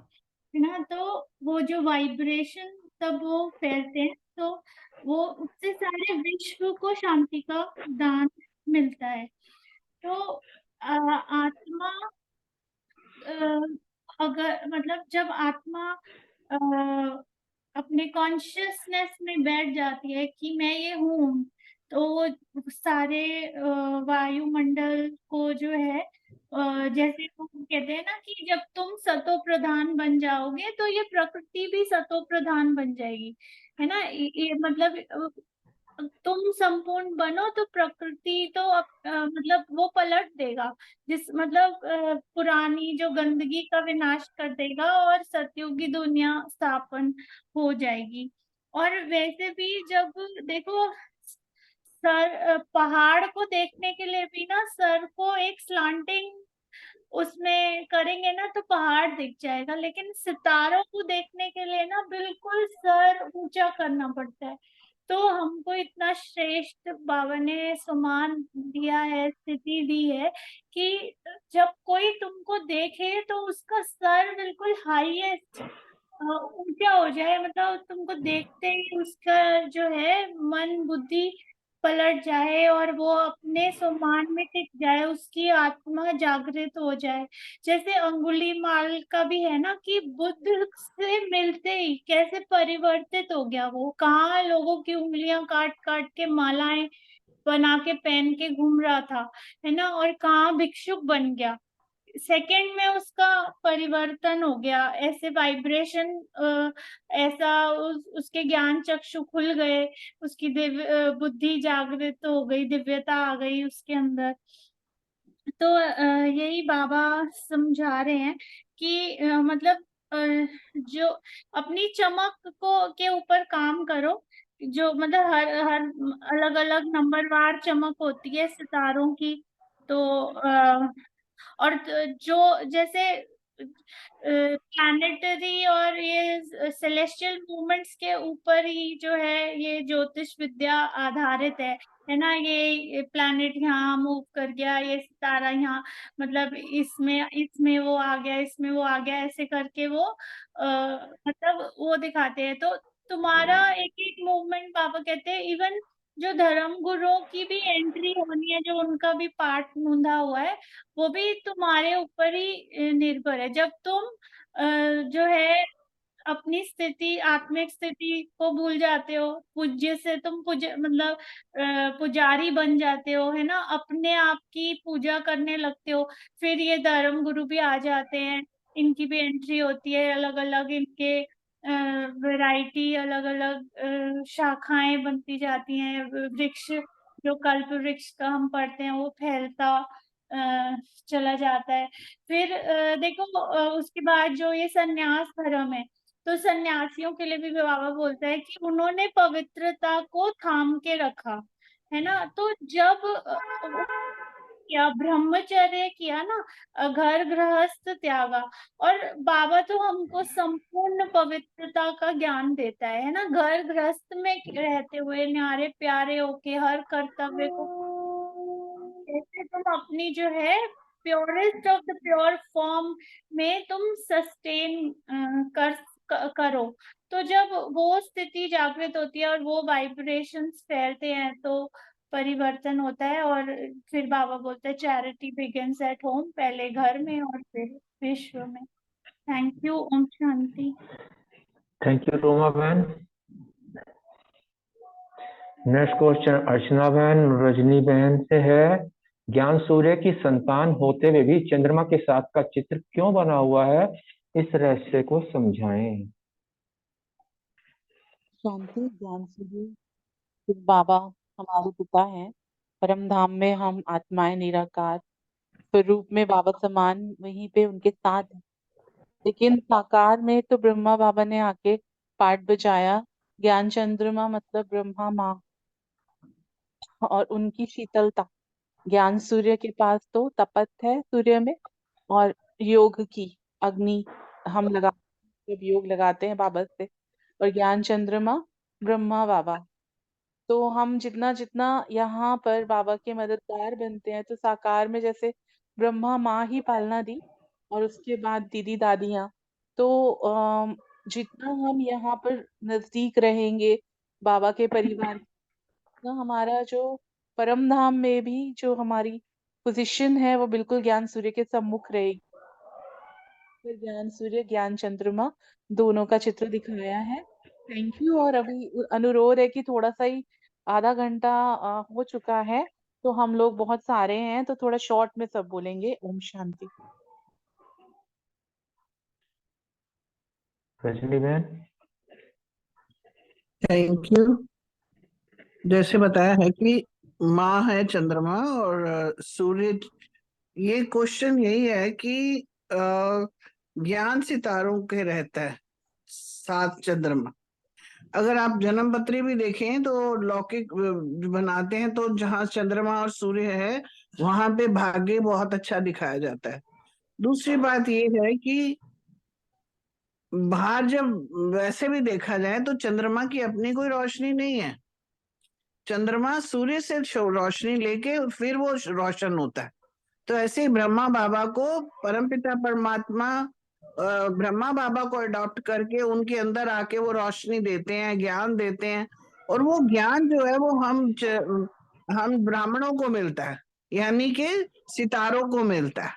है ना। तो वो जो वाइब्रेशन तब वो फैलते हैं, तो वो उससे सारे विश्व को शांति का दान मिलता है। तो आत्मा अगर मतलब जब आत्मा अपने कॉन्शियसनेस में बैठ जाती है कि मैं ये हूँ, तो वो सारे वायुमंडल को जो है जैसे वो कहते हैं ना कि जब तुम सतो प्रधान बन जाओगे तो ये प्रकृति भी सतो प्रधान बन जाएगी, है ना। ये मतलब तुम संपूर्ण बनो तो प्रकृति तो मतलब वो पलट देगा, जिस मतलब पुरानी जो गंदगी का विनाश कर देगा और सतयुगी दुनिया स्थापन हो जाएगी। और वैसे भी जब देखो सर पहाड़ को देखने के लिए भी ना सर को एक स्लांटिंग उसमें करेंगे ना तो पहाड़ दिख जाएगा, लेकिन सितारों को देखने के लिए ना बिल्कुल सर ऊंचा करना पड़ता है। तो हमको इतना श्रेष्ठ बाबा ने सम्मान दिया है, स्थिति दी है कि जब कोई तुमको देखे तो उसका सर बिल्कुल हाईएस्ट ऊंचा हो जाए, मतलब तुमको देखते ही उसका जो है मन बुद्धि पलट जाए और वो अपने सम्मान में टिक जाए, उसकी आत्मा जागृत हो जाए। जैसे अंगुलीमाल का भी है ना कि बुद्ध से मिलते ही कैसे परिवर्तित हो गया, वो कहाँ लोगों की उंगलियां काट काट के मालाएं बना के पहन के घूम रहा था, है ना, और कहाँ भिक्षुक बन गया। सेकंड में उसका परिवर्तन हो गया, ऐसे वाइब्रेशन ऐसा उसके ज्ञान चक्षु खुल गए, उसकी दिव्य बुद्धि जागृत हो गई, दिव्यता आ गई उसके अंदर। तो यही बाबा समझा रहे हैं कि मतलब जो अपनी चमक को के ऊपर काम करो, जो मतलब हर हर अलग अलग नंबरवार चमक होती है सितारों की। तो और जो जैसे प्लैनेटरी और ये सेलेस्टियल मूवमेंट्स के ऊपर ही जो है ये ज्योतिष विद्या आधारित है ना। ये प्लैनेट यहाँ मूव कर गया, ये सितारा यहाँ मतलब इसमें इसमें वो आ गया, इसमें वो आ गया, ऐसे करके वो मतलब वो दिखाते हैं। तो तुम्हारा एक एक मूवमेंट पापा कहते हैं, इवन जो धर्म गुरुओं की भी एंट्री होनी है, जो उनका भी पार्ट मूंधा हुआ है, वो भी तुम्हारे ऊपर ही निर्भर है। जब तुम जो है अपनी स्थिति आत्मिक स्थिति को भूल जाते हो, पूज्य से तुम मतलब पुजारी बन जाते हो, है ना, अपने आप की पूजा करने लगते हो, फिर ये धर्म गुरु भी आ जाते हैं, इनकी भी एंट्री होती है, अलग अलग इनके वैरायटी अलग अलग शाखाएं बनती जाती हैं, वृक्ष जो कल्प वृक्ष का हम पढ़ते हैं वो फैलता चला जाता है। फिर देखो उसके बाद जो ये सन्यास धर्म है, तो सन्यासियों के लिए भी बाबा बोलता है कि उन्होंने पवित्रता को थाम के रखा, है ना। तो जब क्या ब्रह्मचर्य किया ना, घर गृहस्थ त्यागा, और बाबा तो हमको संपूर्ण पवित्रता का ज्ञान देता है ना, घर गृहस्थ में रहते हुए न्यारे प्यारे होके हर कर्तव्य को कैसे तुम अपनी जो है purest of the pure form में तुम सस्टेन करो। तो जब वो स्थिति जागृत होती है और वो वाइब्रेशंस फैलते हैं तो परिवर्तन होता है, और फिर बाबा बोलते हैं चैरिटी बिगिंस एट होम, पहले घर में और फिर विश्व में। Thank you. ओम शांति। थैंक यू रोमा बहन। नेक्स्ट क्वेश्चन अर्चना बहन रजनी बहन से है। ज्ञान सूर्य की संतान होते हुए भी चंद्रमा के साथ का चित्र क्यों बना हुआ है, इस रहस्य को समझाएं। शांति ज्ञान सूर्य शिव बाबा हमारे पिता हैं। परम धाम में हम आत्माएं निराकार स्वरूप में बाबा समान वहीं पे उनके साथ हैं। लेकिन साकार में तो ब्रह्मा बाबा ने आके पाठ बजाया। ज्ञान चंद्रमा मतलब ब्रह्मा माँ और उनकी शीतलता। ज्ञान सूर्य के पास तो तपत है सूर्य में, और योग की अग्नि हम लगा जब योग लगाते हैं बाबा से। और ज्ञान चंद्रमा ब्रह्मा बाबा। तो हम जितना जितना यहाँ पर बाबा के मददगार बनते हैं, तो साकार में जैसे ब्रह्मा माँ ही पालना दी और उसके बाद दीदी दादियाँ। तो जितना हम यहाँ पर नजदीक रहेंगे बाबा के परिवार, ना हमारा जो परम धाम में भी जो हमारी पोजीशन है वो बिल्कुल ज्ञान सूर्य के सम्मुख रहेगी। फिर ज्ञान सूर्य ज्ञान चंद्रमा दोनों का चित्र दिखाया है। Thank you. और अभी अनुरोध है कि थोड़ा सा ही आधा घंटा हो चुका है, तो हम लोग बहुत सारे हैं तो थोड़ा शॉर्ट में सब बोलेंगे। ओम शांति। रजनी बहन। Thank you. जैसे बताया है कि माँ है चंद्रमा और सूर्य। ये क्वेश्चन यही है कि ज्ञान सितारों के रहता है सात चंद्रमा। अगर आप जन्म पत्री भी देखें तो लौकिक बनाते हैं तो जहाँ चंद्रमा और सूर्य है वहां पे भाग्य बहुत अच्छा दिखाया जाता है। दूसरी बात ये है कि बाहर जब वैसे भी देखा जाए तो चंद्रमा की अपनी कोई रोशनी नहीं है। चंद्रमा सूर्य से रोशनी लेके फिर वो रोशन होता है। तो ऐसे ही ब्रह्मा बाबा को परमपिता परमात्मा ब्रह्मा बाबा को अडॉप्ट करके उनके अंदर आके वो रोशनी देते हैं, ज्ञान देते हैं। और वो ज्ञान जो है वो हम ब्राह्मणों को मिलता है, यानी कि सितारों को मिलता है।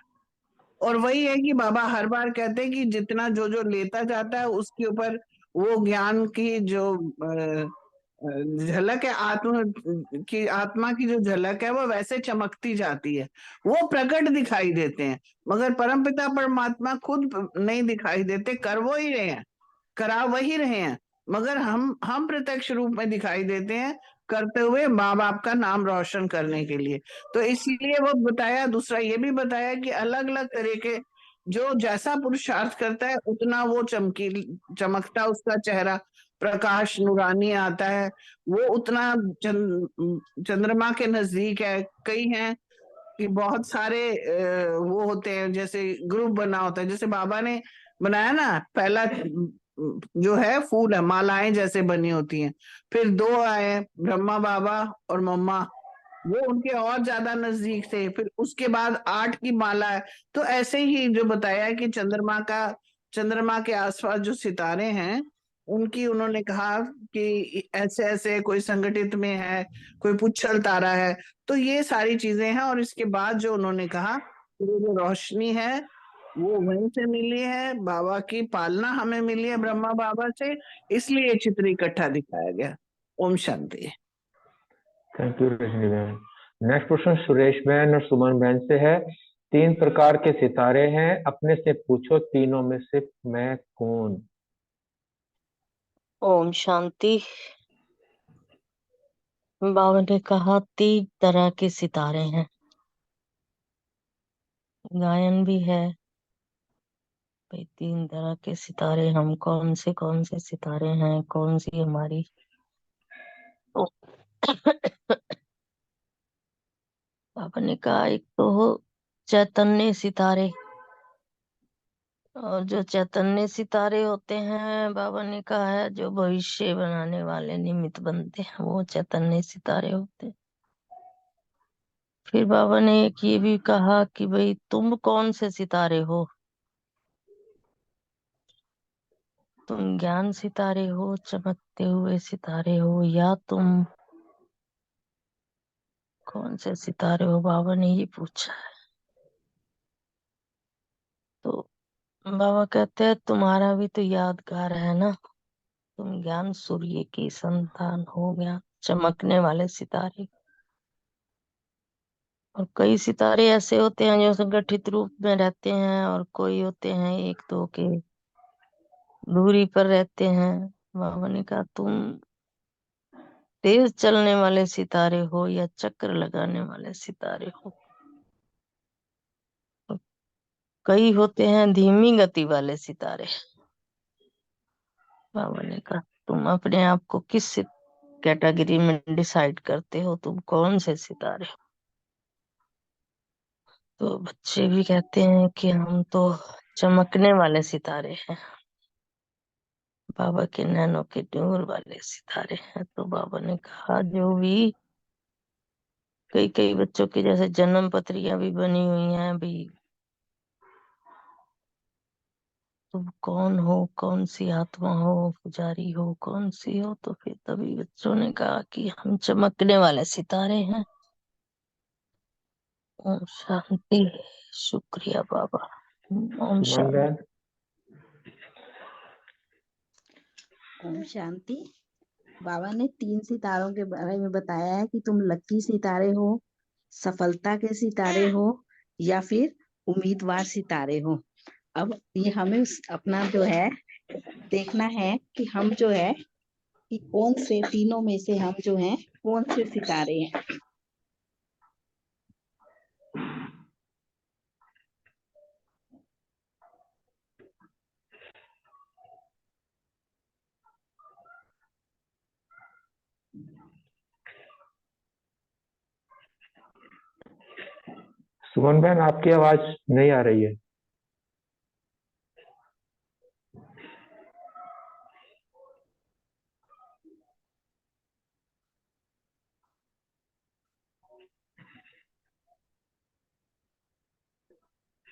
और वही है कि बाबा हर बार कहते हैं कि जितना जो जो लेता जाता है उसके ऊपर वो ज्ञान की जो झलक है, आत्मा की जो झलक है वो वैसे चमकती जाती है, वो प्रकट दिखाई देते हैं। मगर परमपिता परमात्मा खुद नहीं दिखाई देते, कर वो ही रहे हैं, करा वही रहे हैं। मगर हम प्रत्यक्ष रूप में दिखाई देते हैं, करते हुए माँ बाप का नाम रोशन करने के लिए। तो इसलिए वो बताया, दूसरा ये भी बताया कि अलग अलग तरह के जो जैसा पुरुषार्थ करता है उतना वो चमकता उसका चेहरा, प्रकाश नूरानी आता है, वो उतना चंद्रमा के नजदीक है। कई हैं कि बहुत सारे वो होते हैं, जैसे ग्रुप बना होता है, जैसे बाबा ने बनाया ना, पहला जो है फूल है, मालाएं जैसे बनी होती हैं। फिर दो आए, ब्रह्मा बाबा और मम्मा, वो उनके और ज्यादा नजदीक थे। फिर उसके बाद 8 की माला है। तो ऐसे ही जो बताया है कि चंद्रमा के आसपास जो सितारे हैं उनकी उन्होंने कहा कि ऐसे ऐसे कोई संगठित में है, कोई पुच्छल तारा है। तो ये सारी चीजें हैं। और इसके बाद जो उन्होंने कहा कि वो जो रोशनी है वो वहीं से मिली है, बाबा की पालना हमें मिली है ब्रह्मा बाबा से, इसलिए ये चित्र इकट्ठा दिखाया गया। ओम शांति। थैंक यू रजनी बहन। नेक्स्ट क्वेश्चन सुरेश बहन और सुमन बहन से है। 3 प्रकार के सितारे हैं, अपने से पूछो तीनों में से मैं कौन। ओम शांति। बाबा ने कहा 3 तरह के सितारे हैं। गायन भी है भाई, 3 तरह के सितारे हम कौन से सितारे हैं, कौन सी हमारी ओ, बाबा ने कहा एक तो हो चैतन्य सितारे, और जो चैतन्य सितारे होते हैं बाबा ने कहा है जो भविष्य बनाने वाले निमित्त बनते हैं, वो चैतन्य सितारे होते हैं। फिर बाबा ने एक ये भी कहा कि भाई तुम कौन से सितारे हो, तुम ज्ञान सितारे हो, चमकते हुए सितारे हो, या तुम कौन से सितारे हो, बाबा ने ये पूछा है। तो बाबा कहते हैं तुम्हारा भी तो यादगार है ना, तुम ज्ञान सूर्य की संतान हो, ज्ञान चमकने वाले सितारे। और कई सितारे ऐसे होते हैं जो संगठित रूप में रहते हैं, और कोई होते हैं एक दो के दूरी पर रहते हैं। बाबा ने कहा तुम तेज चलने वाले सितारे हो या चक्र लगाने वाले सितारे हो। तो कई होते हैं धीमी गति वाले सितारे। बाबा ने कहा तुम अपने आप को किस कैटेगरी में डिसाइड करते हो, तुम कौन से सितारे हो। तो बच्चे भी कहते हैं कि हम तो चमकने वाले सितारे हैं, बाबा के नैनों के नूर वाले सितारे हैं। तो बाबा ने कहा जो भी कई कई बच्चों की जैसे जन्म पत्रियां भी बनी हुई हैं अभी, तुम कौन हो, कौन सी आत्मा हो, पुजारी हो, कौन सी हो। तो फिर तभी बच्चों ने कहा कि हम चमकने वाले सितारे हैं। ओम शांति। शुक्रिया बाबा। ओम सुमन शांति। बहन। ओम शांति। बाबा ने 3 सितारों के बारे में बताया है कि तुम लकी सितारे हो, सफलता के सितारे हो, या फिर उम्मीदवार सितारे हो। अब ये हमें अपना जो है देखना है कि हम जो है कि कौन से तीनों में से हम जो हैं कौन से सितारे हैं। सुमन बहन आपकी आवाज नहीं आ रही है।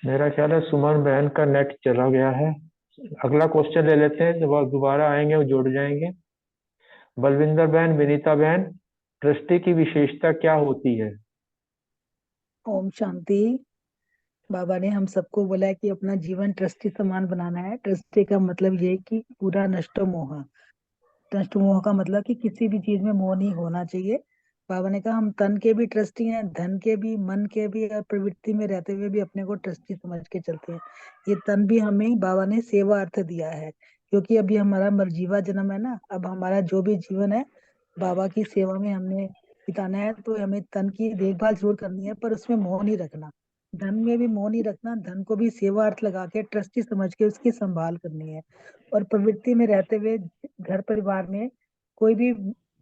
मेरा ख्याल है सुमन बहन का नेट चला गया है। अगला क्वेश्चन ले लेते हैं, जब आप दोबारा आएंगे वो जुड़ जाएंगे। बलविंदर बहन, विनीता बहन, ट्रस्टी की विशेषता क्या होती है? ओम शांति। बाबा ने हम सबको बोला है कि अपना जीवन ट्रस्टी समान बनाना है। ट्रस्टी का मतलब ये है कि पूरा नष्ट मोह। नष्ट मोह का मतलब कि किसी भी चीज में मोह नहीं होना चाहिए। बाबा ने कहा हम तन के भी ट्रस्टी हैं, धन के भी, मन के भी, और प्रवृत्ति में रहते हुए भी अपने को ट्रस्टी समझ के चलते हैं। ये तन भी हमें बाबा ने सेवा अर्थ दिया है, क्योंकि अभी हमारा मरजीवा जन्म है ना। अब हमारा जो भी जीवन है बाबा की सेवा में हमने बिताना है, तो हमें तन की देखभाल जरूर करनी है, पर उसमें मोह नहीं रखना। धन में भी मोह नहीं रखना, धन को भी सेवा अर्थ लगा के ट्रस्टी समझ के उसकी संभाल करनी है। और प्रवृत्ति में रहते हुए घर परिवार में कोई भी,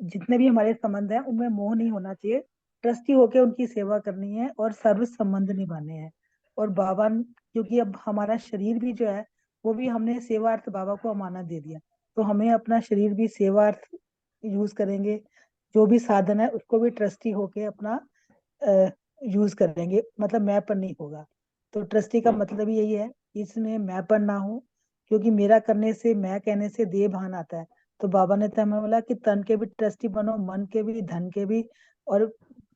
जितने भी हमारे संबंध हैं उनमें मोह नहीं होना चाहिए। ट्रस्टी होके उनकी सेवा करनी है और सर्व संबंध निभाने हैं। और बाबा, क्योंकि अब हमारा शरीर भी जो है वो भी हमने सेवार्थ बाबा को अमानत दे दिया, तो हमें अपना शरीर भी सेवार्थ यूज करेंगे। जो भी साधन है उसको भी ट्रस्टी होके अपना यूज करेंगे, मतलब मैंपन नहीं होगा। तो ट्रस्टी का मतलब यही है, इसमें मैंपन ना हो, क्योंकि मेरा करने से, मैं कहने से देह भान आता है। तो बाबा ने तो हमें बोला कि तन के भी ट्रस्टी बनो, मन के भी, धन के भी। और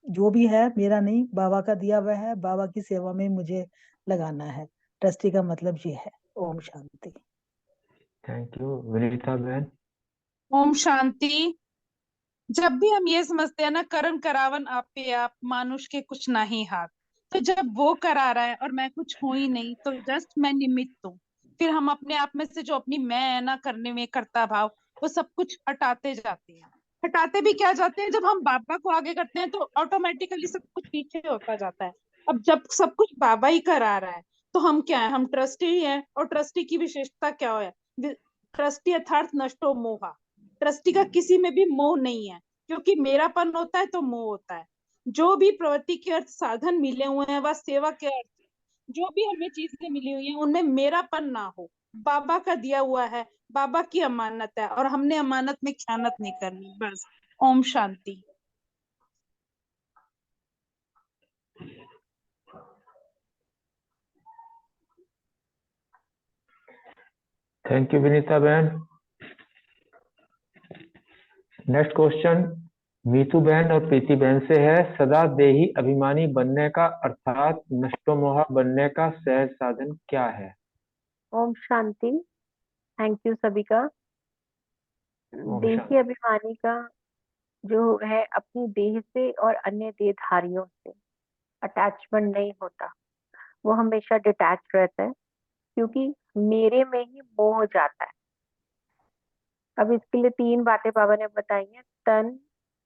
जो भी है मेरा नहीं, बाबा का दिया हुआ है, बाबा की सेवा में मुझे लगाना है। ट्रस्टी का मतलब ये है। ओम शांति। Thank you. विनीता बहन। ओम शांति। जब भी हम ये समझते हैं ना, कर्म करावन आप पे आप, मानुष के कुछ नहीं हाथ, तो जब वो करा रहा है और मैं कुछ हूं ही नहीं, तो जस्ट मैं निमित्त हूँ। फिर हम अपने आप में से जो अपनी मैं है ना, करने में करता भाव, वो सब कुछ हटाते जाते हैं। हटाते भी क्या जाते हैं, जब हम बाबा को आगे करते हैं तो ऑटोमेटिकली सब कुछ पीछे होता जाता है। अब जब सब कुछ बाबा ही करा रहा है, तो हम क्या है, हम ट्रस्टी हैं। और ट्रस्टी की विशेषता क्या है? ट्रस्टी अर्थात नष्टो मोहा। ट्रस्टी का किसी में भी मोह नहीं है, क्योंकि मेरापन होता है तो मोह होता है। जो भी प्रवृत्ति के अर्थ साधन मिले हुए हैं, वह सेवा के अर्थ, जो भी हमें चीजें मिली हुई हैं उनमें मेरापन ना हो। बाबा का दिया हुआ है, बाबा की अमानत है, और हमने अमानत में खयानत नहीं करनी, बस। ओम शांति। थैंक यू विनीता बहन। नेक्स्ट क्वेश्चन मीतू बहन और प्रीति बहन से है। सदा देही अभिमानी बनने का अर्थात नष्टोमोहा बनने का सहज साधन क्या है? ओम शांति। थैंक यू सभी का। ओम देही शांति। अभिमानी का जो है अपनी देह से और अन्य देहधारियों से अटैचमेंट नहीं होता, वो हमेशा डिटैच रहता है, क्योंकि मेरे में ही मोह जाता है। अब इसके लिए 3 बातें बाबा ने बताई हैं, तन,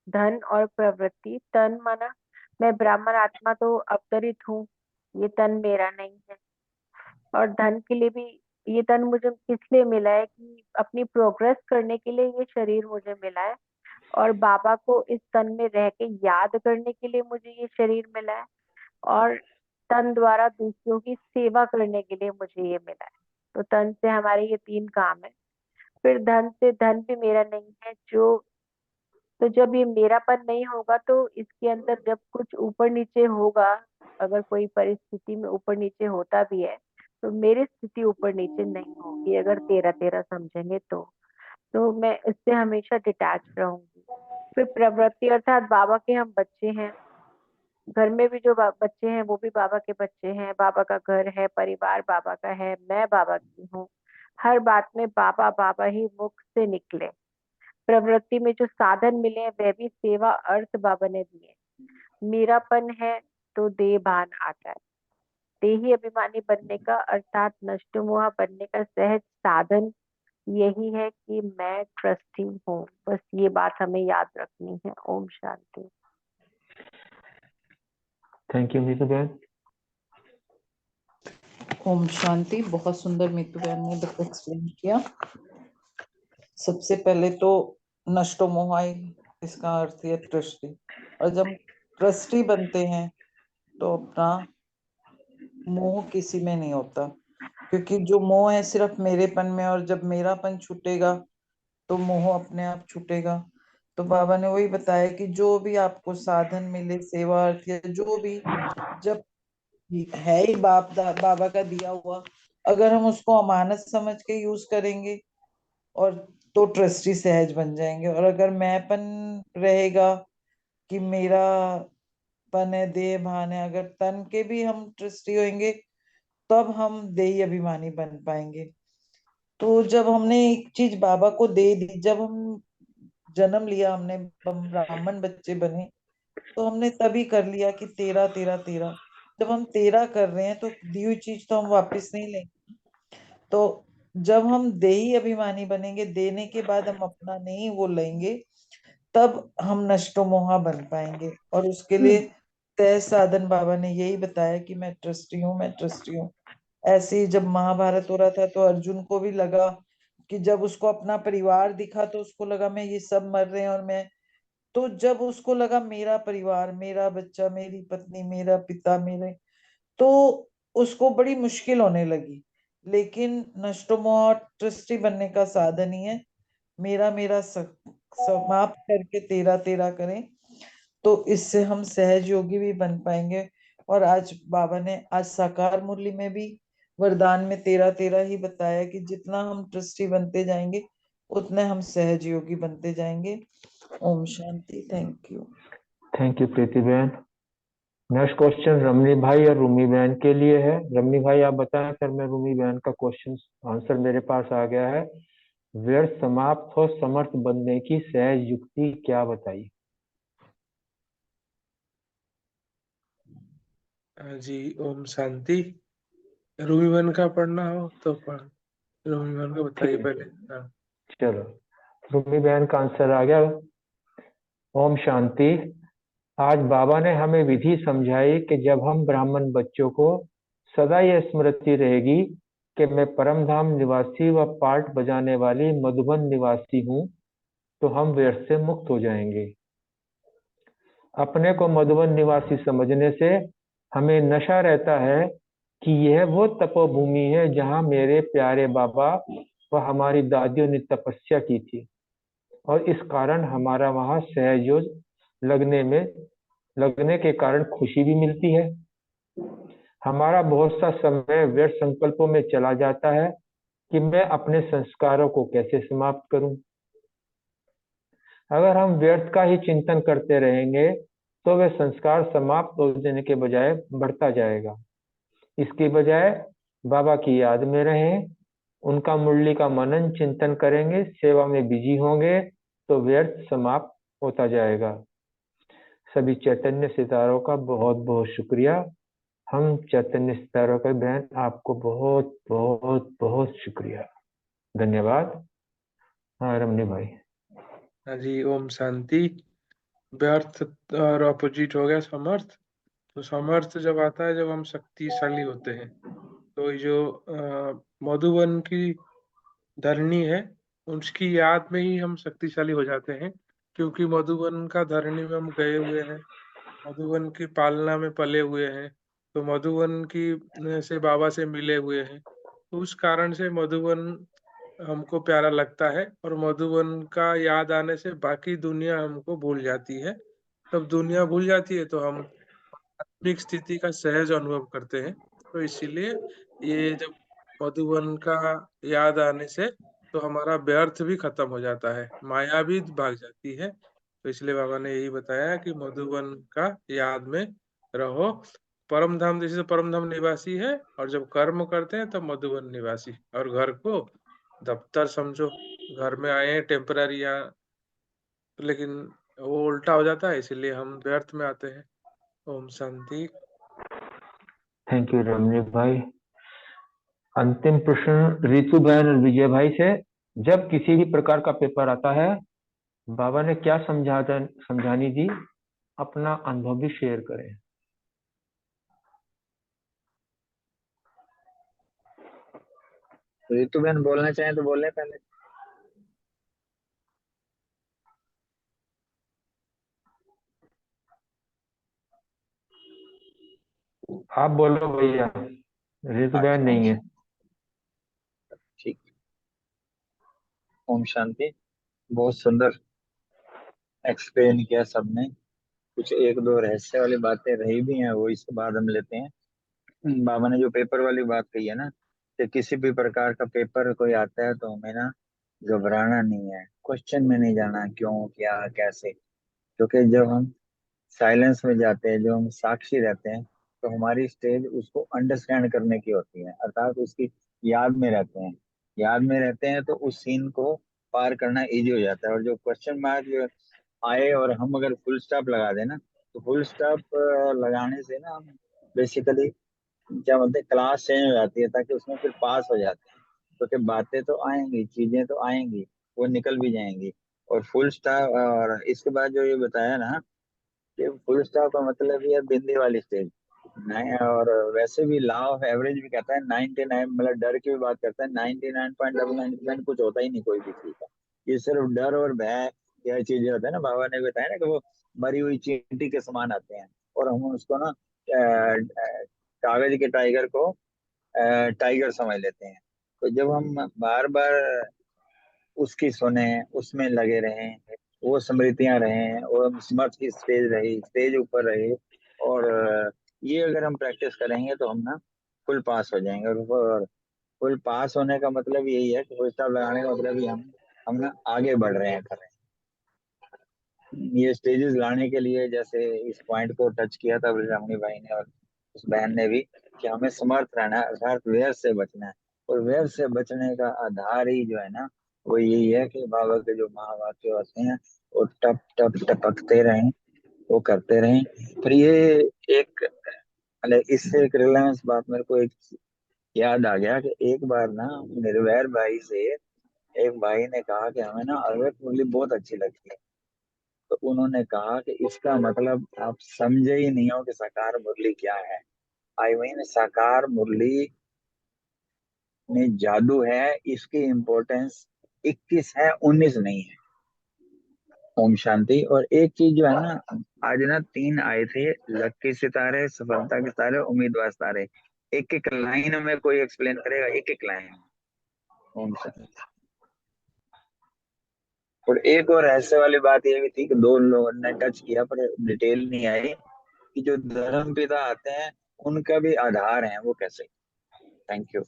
धन और प्रवृत्ति। तन माना मैं ब्राह्मण आत्मा तो अवतरित हूँ, ये तन मेरा नहीं है। और धन के लिए भी, ये तन मुझे किस लिए मिला है कि अपनी प्रोग्रेस करने के लिए ये शरीर मुझे मिला है, और बाबा को इस तन में रह के याद करने के लिए मुझे ये शरीर मिला है, और तन द्वारा दूसरों की सेवा करने के लिए मुझे ये मिला है। तो तन से हमारे ये 3 काम है। फिर धन से, धन भी मेरा नहीं है, जो तो जब ये मेरापन नहीं होगा तो इसके अंदर जब कुछ ऊपर नीचे होगा, अगर कोई परिस्थिति में ऊपर नीचे होता भी है तो मेरी स्थिति ऊपर नीचे नहीं होगी, अगर 13-13 समझेंगे तो मैं इससे हमेशा डिटैच रहूंगी। फिर प्रवृत्ति अर्थात बाबा के हम बच्चे हैं, घर में भी जो बच्चे हैं वो भी बाबा के बच्चे हैं, बाबा का घर है, परिवार बाबा का है, मैं बाबा की हूँ। हर बात में बाबा बाबा ही मुख से निकले। प्रवृत्ति में जो साधन मिले हैं वह भी सेवा अर्थ बाबा ने दिए। मेरापन है तो देह भान आता है। देही अभिमानी बनने का अर्थात नष्ट मोहा बनने का सहज साधन यही है कि मैं ट्रस्टी हूँ। बस ये बात हमें याद रखनी है। ओम शांति। थैंक यू मीतू बहन। ओम शांति। बहुत सुंदर मीतू बहन ने एक्सप्लेन किया। सबसे पहले तो नष्टो मोहाई, इसका अर्थ है ट्रस्टी, और जब ट्रस्टी बनते हैं तो अपना मोह किसी में नहीं होता, क्योंकि जो मोह है सिर्फ मेरेपन में, और जब मेरापन छूटेगा तो मोह अपने आप छूटेगा। तो बाबा ने वही बताया कि जो भी आपको साधन मिले, सेवा अर्थ या जो भी, जब है ही बाबा का दिया हुआ, अगर हम उसको अमानत समझ के यूज करेंगे और तो ट्रस्टी सहज बन जाएंगे। और अगर मैंपन रहेगा कि मेरा पन है, देह भान है, अगर तन के भी हम ट्रस्टी होंगे तब हम देही अभिमानी बन पाएंगे। तो जब हमने एक चीज बाबा को दे दी, जब हम जन्म लिया, हमने हम ब्राह्मण बच्चे बने, तो हमने तभी कर लिया कि 13-13-13। जब हम 13 कर रहे हैं तो दी हुई चीज तो हम वापस नहीं लेंगे। तो जब हम देही अभिमानी बनेंगे, देने के बाद हम अपना नहीं वो लेंगे, तब हम नष्टो मोहा बन पाएंगे। और उसके लिए तय साधन बाबा ने यही बताया कि मैं ट्रस्टी हूँ, मैं ट्रस्टी हूँ। ऐसे ही जब महाभारत हो रहा था तो अर्जुन को भी लगा कि जब उसको अपना परिवार दिखा तो उसको लगा मैं ये सब मर रहे हैं और मैं, तो जब उसको लगा मेरा परिवार, मेरा बच्चा, मेरी पत्नी, मेरा पिता, मेरे, तो उसको बड़ी मुश्किल होने लगी। लेकिन नष्टोमोह ट्रस्टी बनने का साधन ही है, मेरा मेरा समाप्त करके 13-13 करें, तो इससे हम सहज योगी भी बन पाएंगे। और आज बाबा ने आज साकार मुरली में भी वरदान में 13-13 ही बताया कि जितना हम ट्रस्टी बनते जाएंगे उतने हम सहज योगी बनते जाएंगे। ओम शांति। Thank you. Thank you Preeti बहन। नेक्स्ट क्वेश्चन रमनी भाई और रूमी बहन के लिए है। रमनी भाई आप बताएं सर। मैं रूमी बहन का क्वेश्चन आंसर मेरे पास आ गया है। व्यर्थ समाप्त हो समर्थ बनने की सहज युक्ति क्या बताइए। जी ओम शांति। रूमी बहन का पढ़ना हो तो पढ़। रूमी बहन का बताइए पहले। हाँ चलो रूमी बहन का आंसर आ गया। ओम शांति। आज बाबा ने हमें विधि समझाई कि जब हम ब्राह्मण बच्चों को सदा यह स्मृति रहेगी कि मैं परम धाम निवासी व पाठ बजाने वाली मधुबन निवासी हूँ, तो हम व्यर्थ से मुक्त हो जाएंगे। अपने को मधुबन निवासी समझने से हमें नशा रहता है कि यह वो तपोभूमि है जहाँ मेरे प्यारे बाबा व हमारी दादियों ने तपस्या की थी, और इस कारण हमारा वहाँ सहयोग लगने के कारण खुशी भी मिलती है। हमारा बहुत सा समय व्यर्थ संकल्पों में चला जाता है कि मैं अपने संस्कारों को कैसे समाप्त करूं। अगर हम व्यर्थ का ही चिंतन करते रहेंगे तो वे संस्कार समाप्त हो जाने के बजाय बढ़ता जाएगा। इसकी बजाय बाबा की याद में रहें, उनका मुरली का मनन चिंतन करेंगे, सेवा में बिजी होंगे, तो व्यर्थ समाप्त होता जाएगा। सभी चैतन्य सितारों का बहुत बहुत शुक्रिया। हम चैतन्य सितारों का बहन आपको बहुत बहुत बहुत शुक्रिया, धन्यवाद। हाँ रमनी भाई। हाँ जी, ओम शांति। व्यर्थ और ऑपोजिट हो गया समर्थ। तो समर्थ जब आता है जब हम शक्तिशाली होते हैं। तो ये जो मधुबन की धरणी है उसकी याद में ही हम शक्तिशाली हो जाते हैं, क्योंकि मधुबन का धरणी में हम गए हुए हैं, मधुबन की पालना में पले हुए हैं, तो मधुबन की से बाबा से मिले हुए हैं। तो उस कारण से मधुबन हमको प्यारा लगता है, और मधुबन का याद आने से बाकी दुनिया हमको भूल जाती है। तब दुनिया भूल जाती है तो हम आत्मिक स्थिति का सहज अनुभव करते हैं। तो इसीलिए ये जब मधुबन का याद आने से तो हमारा व्यर्थ भी खत्म हो जाता है, माया भी भाग जाती है। तो इसलिए बाबा ने यही बताया कि मधुबन का याद में रहो। परम धाम जैसे तो परम धाम निवासी है, और जब कर्म करते हैं तब मधुबन निवासी, और घर को दफ्तर समझो। घर में आए हैं टेम्पररी या, लेकिन वो उल्टा हो जाता है, इसीलिए हम व्यर्थ में आते हैं। ओम शांति। थैंक यू रमनी भाई। अंतिम प्रश्न रितु बहन और विजय भाई से। जब किसी भी प्रकार का पेपर आता है, बाबा ने क्या समझानी दी, अपना अनुभव भी शेयर करें। रितु बहन बोलना चाहें तो बोले पहले। आप बोलो भैया, रितु बहन अच्छा नहीं है। ठीक। ओम शांति। बहुत सुंदर एक्सप्लेन किया सबने। कुछ एक दो रहस्य वाली बातें रही भी हैं, वो इसके बाद हम लेते हैं। बाबा ने जो पेपर वाली बात कही है ना, कि किसी भी प्रकार का पेपर कोई आता है तो हमें ना घबराना नहीं है, क्वेश्चन में नहीं जाना क्यों क्या कैसे। क्योंकि जब हम साइलेंस में जाते हैं, जब हम साक्षी रहते हैं, तो हमारी स्टेज उसको अंडरस्टैंड करने की होती है, अर्थात उसकी याद में रहते हैं। याद में रहते हैं तो उस सीन को पार करना इजी हो जाता है। और जो क्वेश्चन मार्क आए और हम अगर फुल स्टॉप लगा देना, तो फुल स्टॉप लगाने से ना हम बेसिकली क्या बोलते हैं, क्लास चेंज हो जाती है, ताकि उसमें फिर पास हो जाते हैं। क्योंकि बातें तो आएंगी, चीजें तो आएंगी, वो निकल भी जाएंगी। और फुल स्टॉप, और इसके बाद जो ये बताया ना कि फुल स्टॉप का मतलब ये है बिंदी वाली स्टेज नहीं। और वैसे भी लॉ ऑफ एवरेज भी कहता है 99, मतलब डर की भी बात करता है, 99.99% कुछ होता ही नहीं कोई भी चीज का। ये सिर्फ डर और भय, यह चीजें होता है ना। बाबा ने बताया ना कि वो मरी हुई चींटी के समान आते हैं, और हम उसको ना कागज के टाइगर को टाइगर समझ लेते हैं। तो जब हम बार बार उसकी सुने, उसमें लगे रहें, वो स्मृतियां रहें, और स्मृति की स्टेज रही, स्टेज ऊपर रहे, और ये अगर हम प्रैक्टिस करेंगे तो हम ना फुल पास हो जाएंगे। और फुल पास होने का मतलब यही है कि फुल स्टॉप लगाने का मतलब ही हम ना आगे बढ़ रहे हैं, कर रहे हैं। ये स्टेजेस लाने के लिए जैसे इस पॉइंट को टच किया था ब्रह्मणी भाई ने और उस बहन ने भी, कि हमें समर्थ रहना है, अर्थात व्यर्थ से बचना है। और व्यर्थ से बचने का आधार ही जो है ना, वो यही है कि बाबा के जो महावाक्य होते हैं वो टप टप टपकते रहें, वो करते रहें। पर ये एक, मतलब इससे एक रिलेवेंस बात मेरे को एक याद आ गया कि एक बार ना निर्वैर भाई से एक भाई ने कहा कि हमें ना अद्वैत मुरली बहुत अच्छी लगती है। तो उन्होंने कहा कि इसका मतलब आप समझे ही नहीं हो कि साकार मुरली क्या है। आई मीन साकार मुरली में जादू है, इसकी इम्पोर्टेंस 21 है, 19 नहीं है। ओम शांति। और एक चीज जो है ना, आज ना 3 आए थे, लक्की सितारे, सफलता के सितारे, उम्मीदवार सितारे। एक एक लाइन में कोई एक्सप्लेन करेगा, एक एक लाइन। ओम शांति। और एक और ऐसे वाली बात ये भी थी कि 2 लोगों ने टच किया पर डिटेल नहीं आई, कि जो धर्म पिता आते हैं उनका भी आधार है, वो कैसे। Thank you.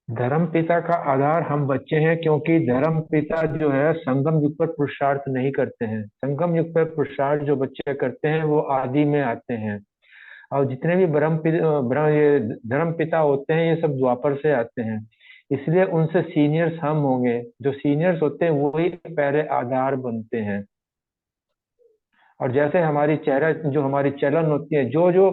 धर्म पिता का आधार हम बच्चे हैं, क्योंकि धर्म पिता जो है संगम युग पर पुरुषार्थ नहीं करते हैं। संगम युग पर पुरुषार्थ जो बच्चे करते हैं वो आदि में आते हैं। और जितने भी ब्रह्म ये धर्म पिता होते हैं ये सब द्वापर से आते हैं, इसलिए उनसे सीनियर्स हम होंगे। जो सीनियर्स होते हैं वही पहले आधार बनते हैं। और जैसे हमारी चलन होती है, जो जो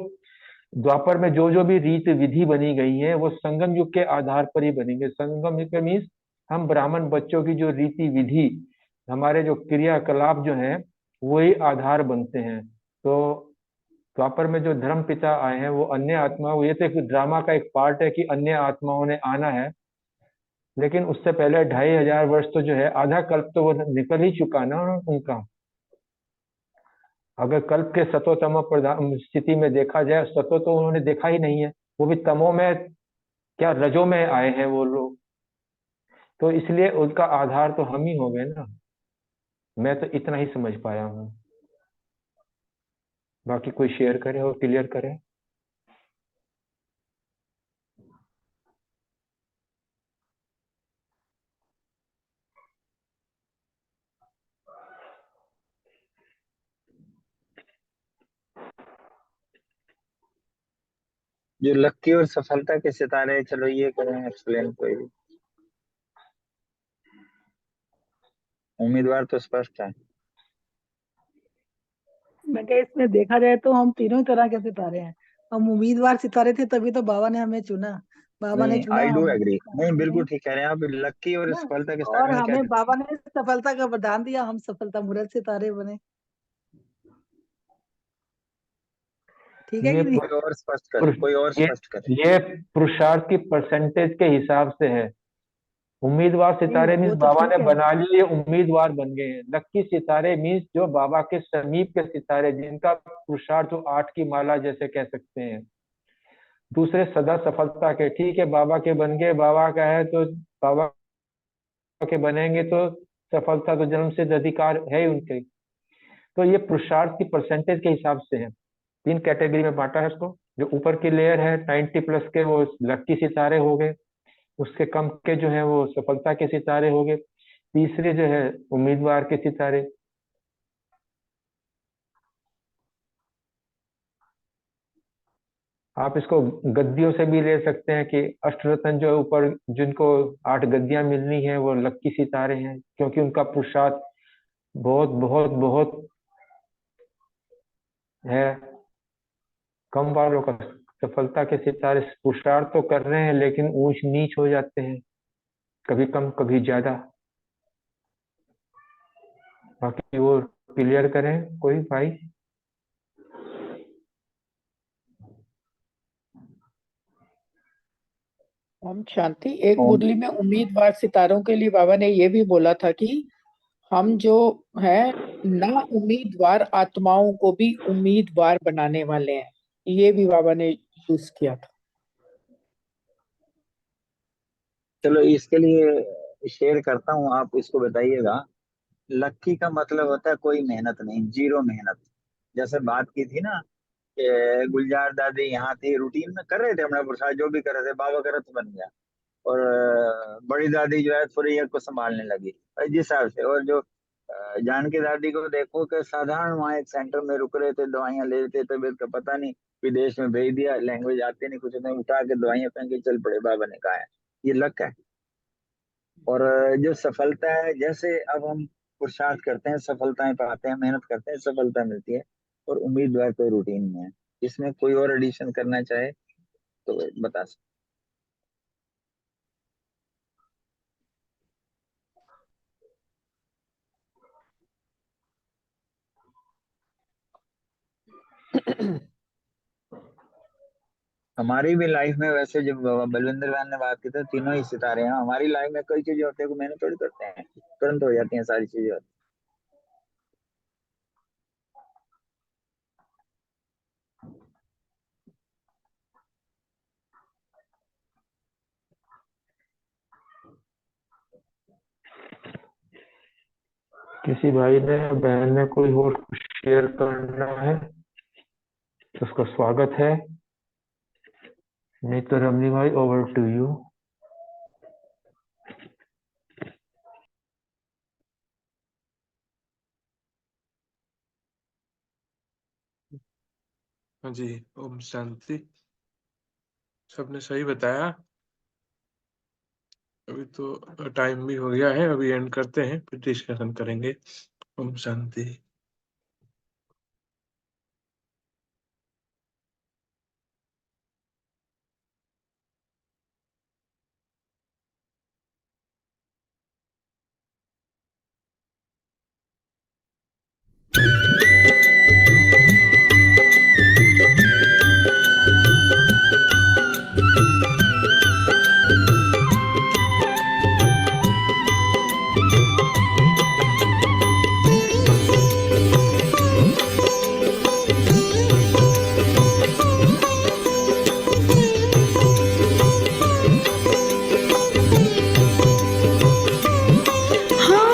द्वापर में जो जो भी रीत विधि बनी गई है वो संगम युग के आधार पर ही बनी गई। संगम युग मीन्स हम ब्राह्मण बच्चों की जो रीति विधि, हमारे जो क्रियाकलाप जो हैं वही आधार बनते हैं। तो द्वापर में जो धर्म पिता आए हैं वो अन्य आत्माओं, ये तो एक ड्रामा का एक पार्ट है कि अन्य आत्माओं ने आना है, लेकिन उससे पहले 2500 वर्ष तो जो है, आधा कल्प तो वो निकल ही चुका ना उनका। अगर कल्प के सतोतम प्रधान स्थिति में देखा जाए, सतो तो उन्होंने देखा ही नहीं है, वो भी तमो में, क्या रजो में आए हैं वो लोग। तो इसलिए उनका आधार तो हम ही हो गए ना। मैं तो इतना ही समझ पाया हूँ, बाकी कोई शेयर करे और क्लियर करे। जो लक्की और सफलता के सितारे, चलो ये करें एक्सप्लेन कोई भी। उम्मीदवार तो स्पष्ट है। मैं क्या, इसमें देखा जाए तो हम तीनों ही तरह के सितारे हैं। हम उम्मीदवार सितारे थे, तभी तो बाबा ने हमें चुना। बाबा ने नहीं, चुना आई डू हम एग्री, नहीं सितारे बिल्कुल बने, ठीक कह रहे हैं आप। लक्की और ना। सफलता के और सितारे में क्या हमें करते बाबा ने सफलता का वरदान दिया, हम सफलता मूर्त सितारे बने। ठीक है ये कि नहीं? कोई और स्पष्ट करे, पुरुष कोई और ये स्पष्ट करे। ये पुरुषार्थ की परसेंटेज के हिसाब से है। उम्मीदवार नहीं, सितारे मीन्स वो तो बाबा ने ठीक है। बना लिए, उम्मीदवार बन गए हैं। लक्की सितारे मीन्स जो बाबा के समीप के सितारे, जिनका पुरुषार्थ जो 8 की माला जैसे कह सकते हैं। दूसरे सदा सफलता के, ठीक है बाबा के बन गए, बाबा का है तो बाबा के बनेंगे तो सफलता तो जन्म से अधिकार है ही उनके। तो ये पुरुषार्थ की परसेंटेज के हिसाब से है। 3 कैटेगरी में बांटा है इसको। जो ऊपर की लेयर है 90+ के, वो लक्की सितारे हो गए। उसके कम के जो है वो सफलता के सितारे हो गए। तीसरे जो है उम्मीदवार के सितारे। आप इसको गद्दियों से भी ले सकते हैं कि अष्टरत्न जो है ऊपर, जिनको 8 गद्दियां मिलनी है वो लक्की सितारे हैं, क्योंकि उनका पुरुषार्थ बहुत बहुत बहुत है। कम वालों का सफलता के सितारे पुरुषार्थ तो कर रहे हैं लेकिन ऊंच नीच हो जाते हैं, कभी कम कभी ज्यादा। बाकी वो क्लियर करें कोई भाई। हम शांति, एक ओम। मुरली में उम्मीदवार सितारों के लिए बाबा ने ये भी बोला था कि हम जो है ना उम्मीदवार आत्माओं को भी उम्मीदवार बनाने वाले हैं। ये भी बाबा ने यूज किया था। चलो इसके लिए शेयर करता हूँ, आप इसको बताइएगा। लक्की का मतलब होता है कोई मेहनत नहीं, जीरो मेहनत। जैसे बात की थी ना कि गुलजार दादी यहाँ थी, रूटीन में कर रहे थे अपना प्रसाद, जो भी कर रहे थे, बाबा का रथ बन गया। और बड़ी दादी जो है थोड़ी को संभालने लगी, और जिस हिसाब से। और जो जानकी दादी को देखो कि साधारण वहाँ एक सेंटर में रुक रहे थे, दवाइयाँ ले रहे थे, तबीयत का पता नहीं, विदेश में भेज दिया, लैंग्वेज आती नहीं कुछ नहीं, उठा के दवाइयाँ फेंक के चल पड़े, बाबा ने कहा है। ये लक है। और जो सफलता है, जैसे अब हम पुरुषार्थ करते हैं सफलताएं पाते हैं, मेहनत करते हैं सफलता मिलती है। और उम्मीदवार कोई रूटीन में है। इसमें कोई और एडिशन करना चाहे तो बता सकते। हमारी भी लाइफ में वैसे, जब बलविंदर खान ने बात की थी, तीनों ही सितारे हैं हमारी लाइफ में। कई चीजें होती है को मैंने थोड़ी करते हैं, तुरंत हो जाती हैं सारी चीजें। किसी भाई ने बहन ने कोई और कुछ शेयर करना है तो उसका स्वागत है, नहीं तो रमनी भाई ओवर टू यू। हाँ जी, ओम शांति। सबने सही बताया। अभी तो टाइम भी हो गया है, अभी एंड करते हैं, फिर डिस्कशन करेंगे। ओम शांति। हम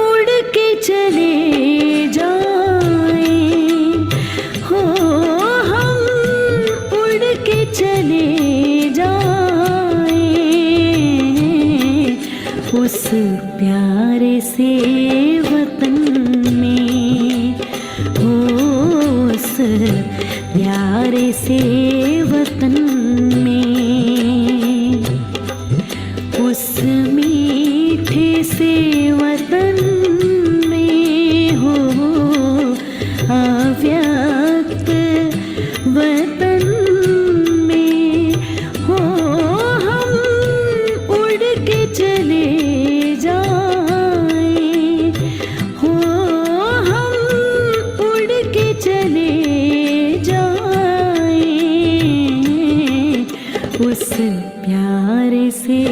उड़ के चले जाएं, हो हम उड़ के चले जाएं उस प्यारे से वतन में, हो उस प्यारे से वतन में, उस मीठे से वतन में, हो अव्यक्त वतन में, हो हम उड़ के चले जाएं, हो हम उड़ के चले जाएं उस प्यारे से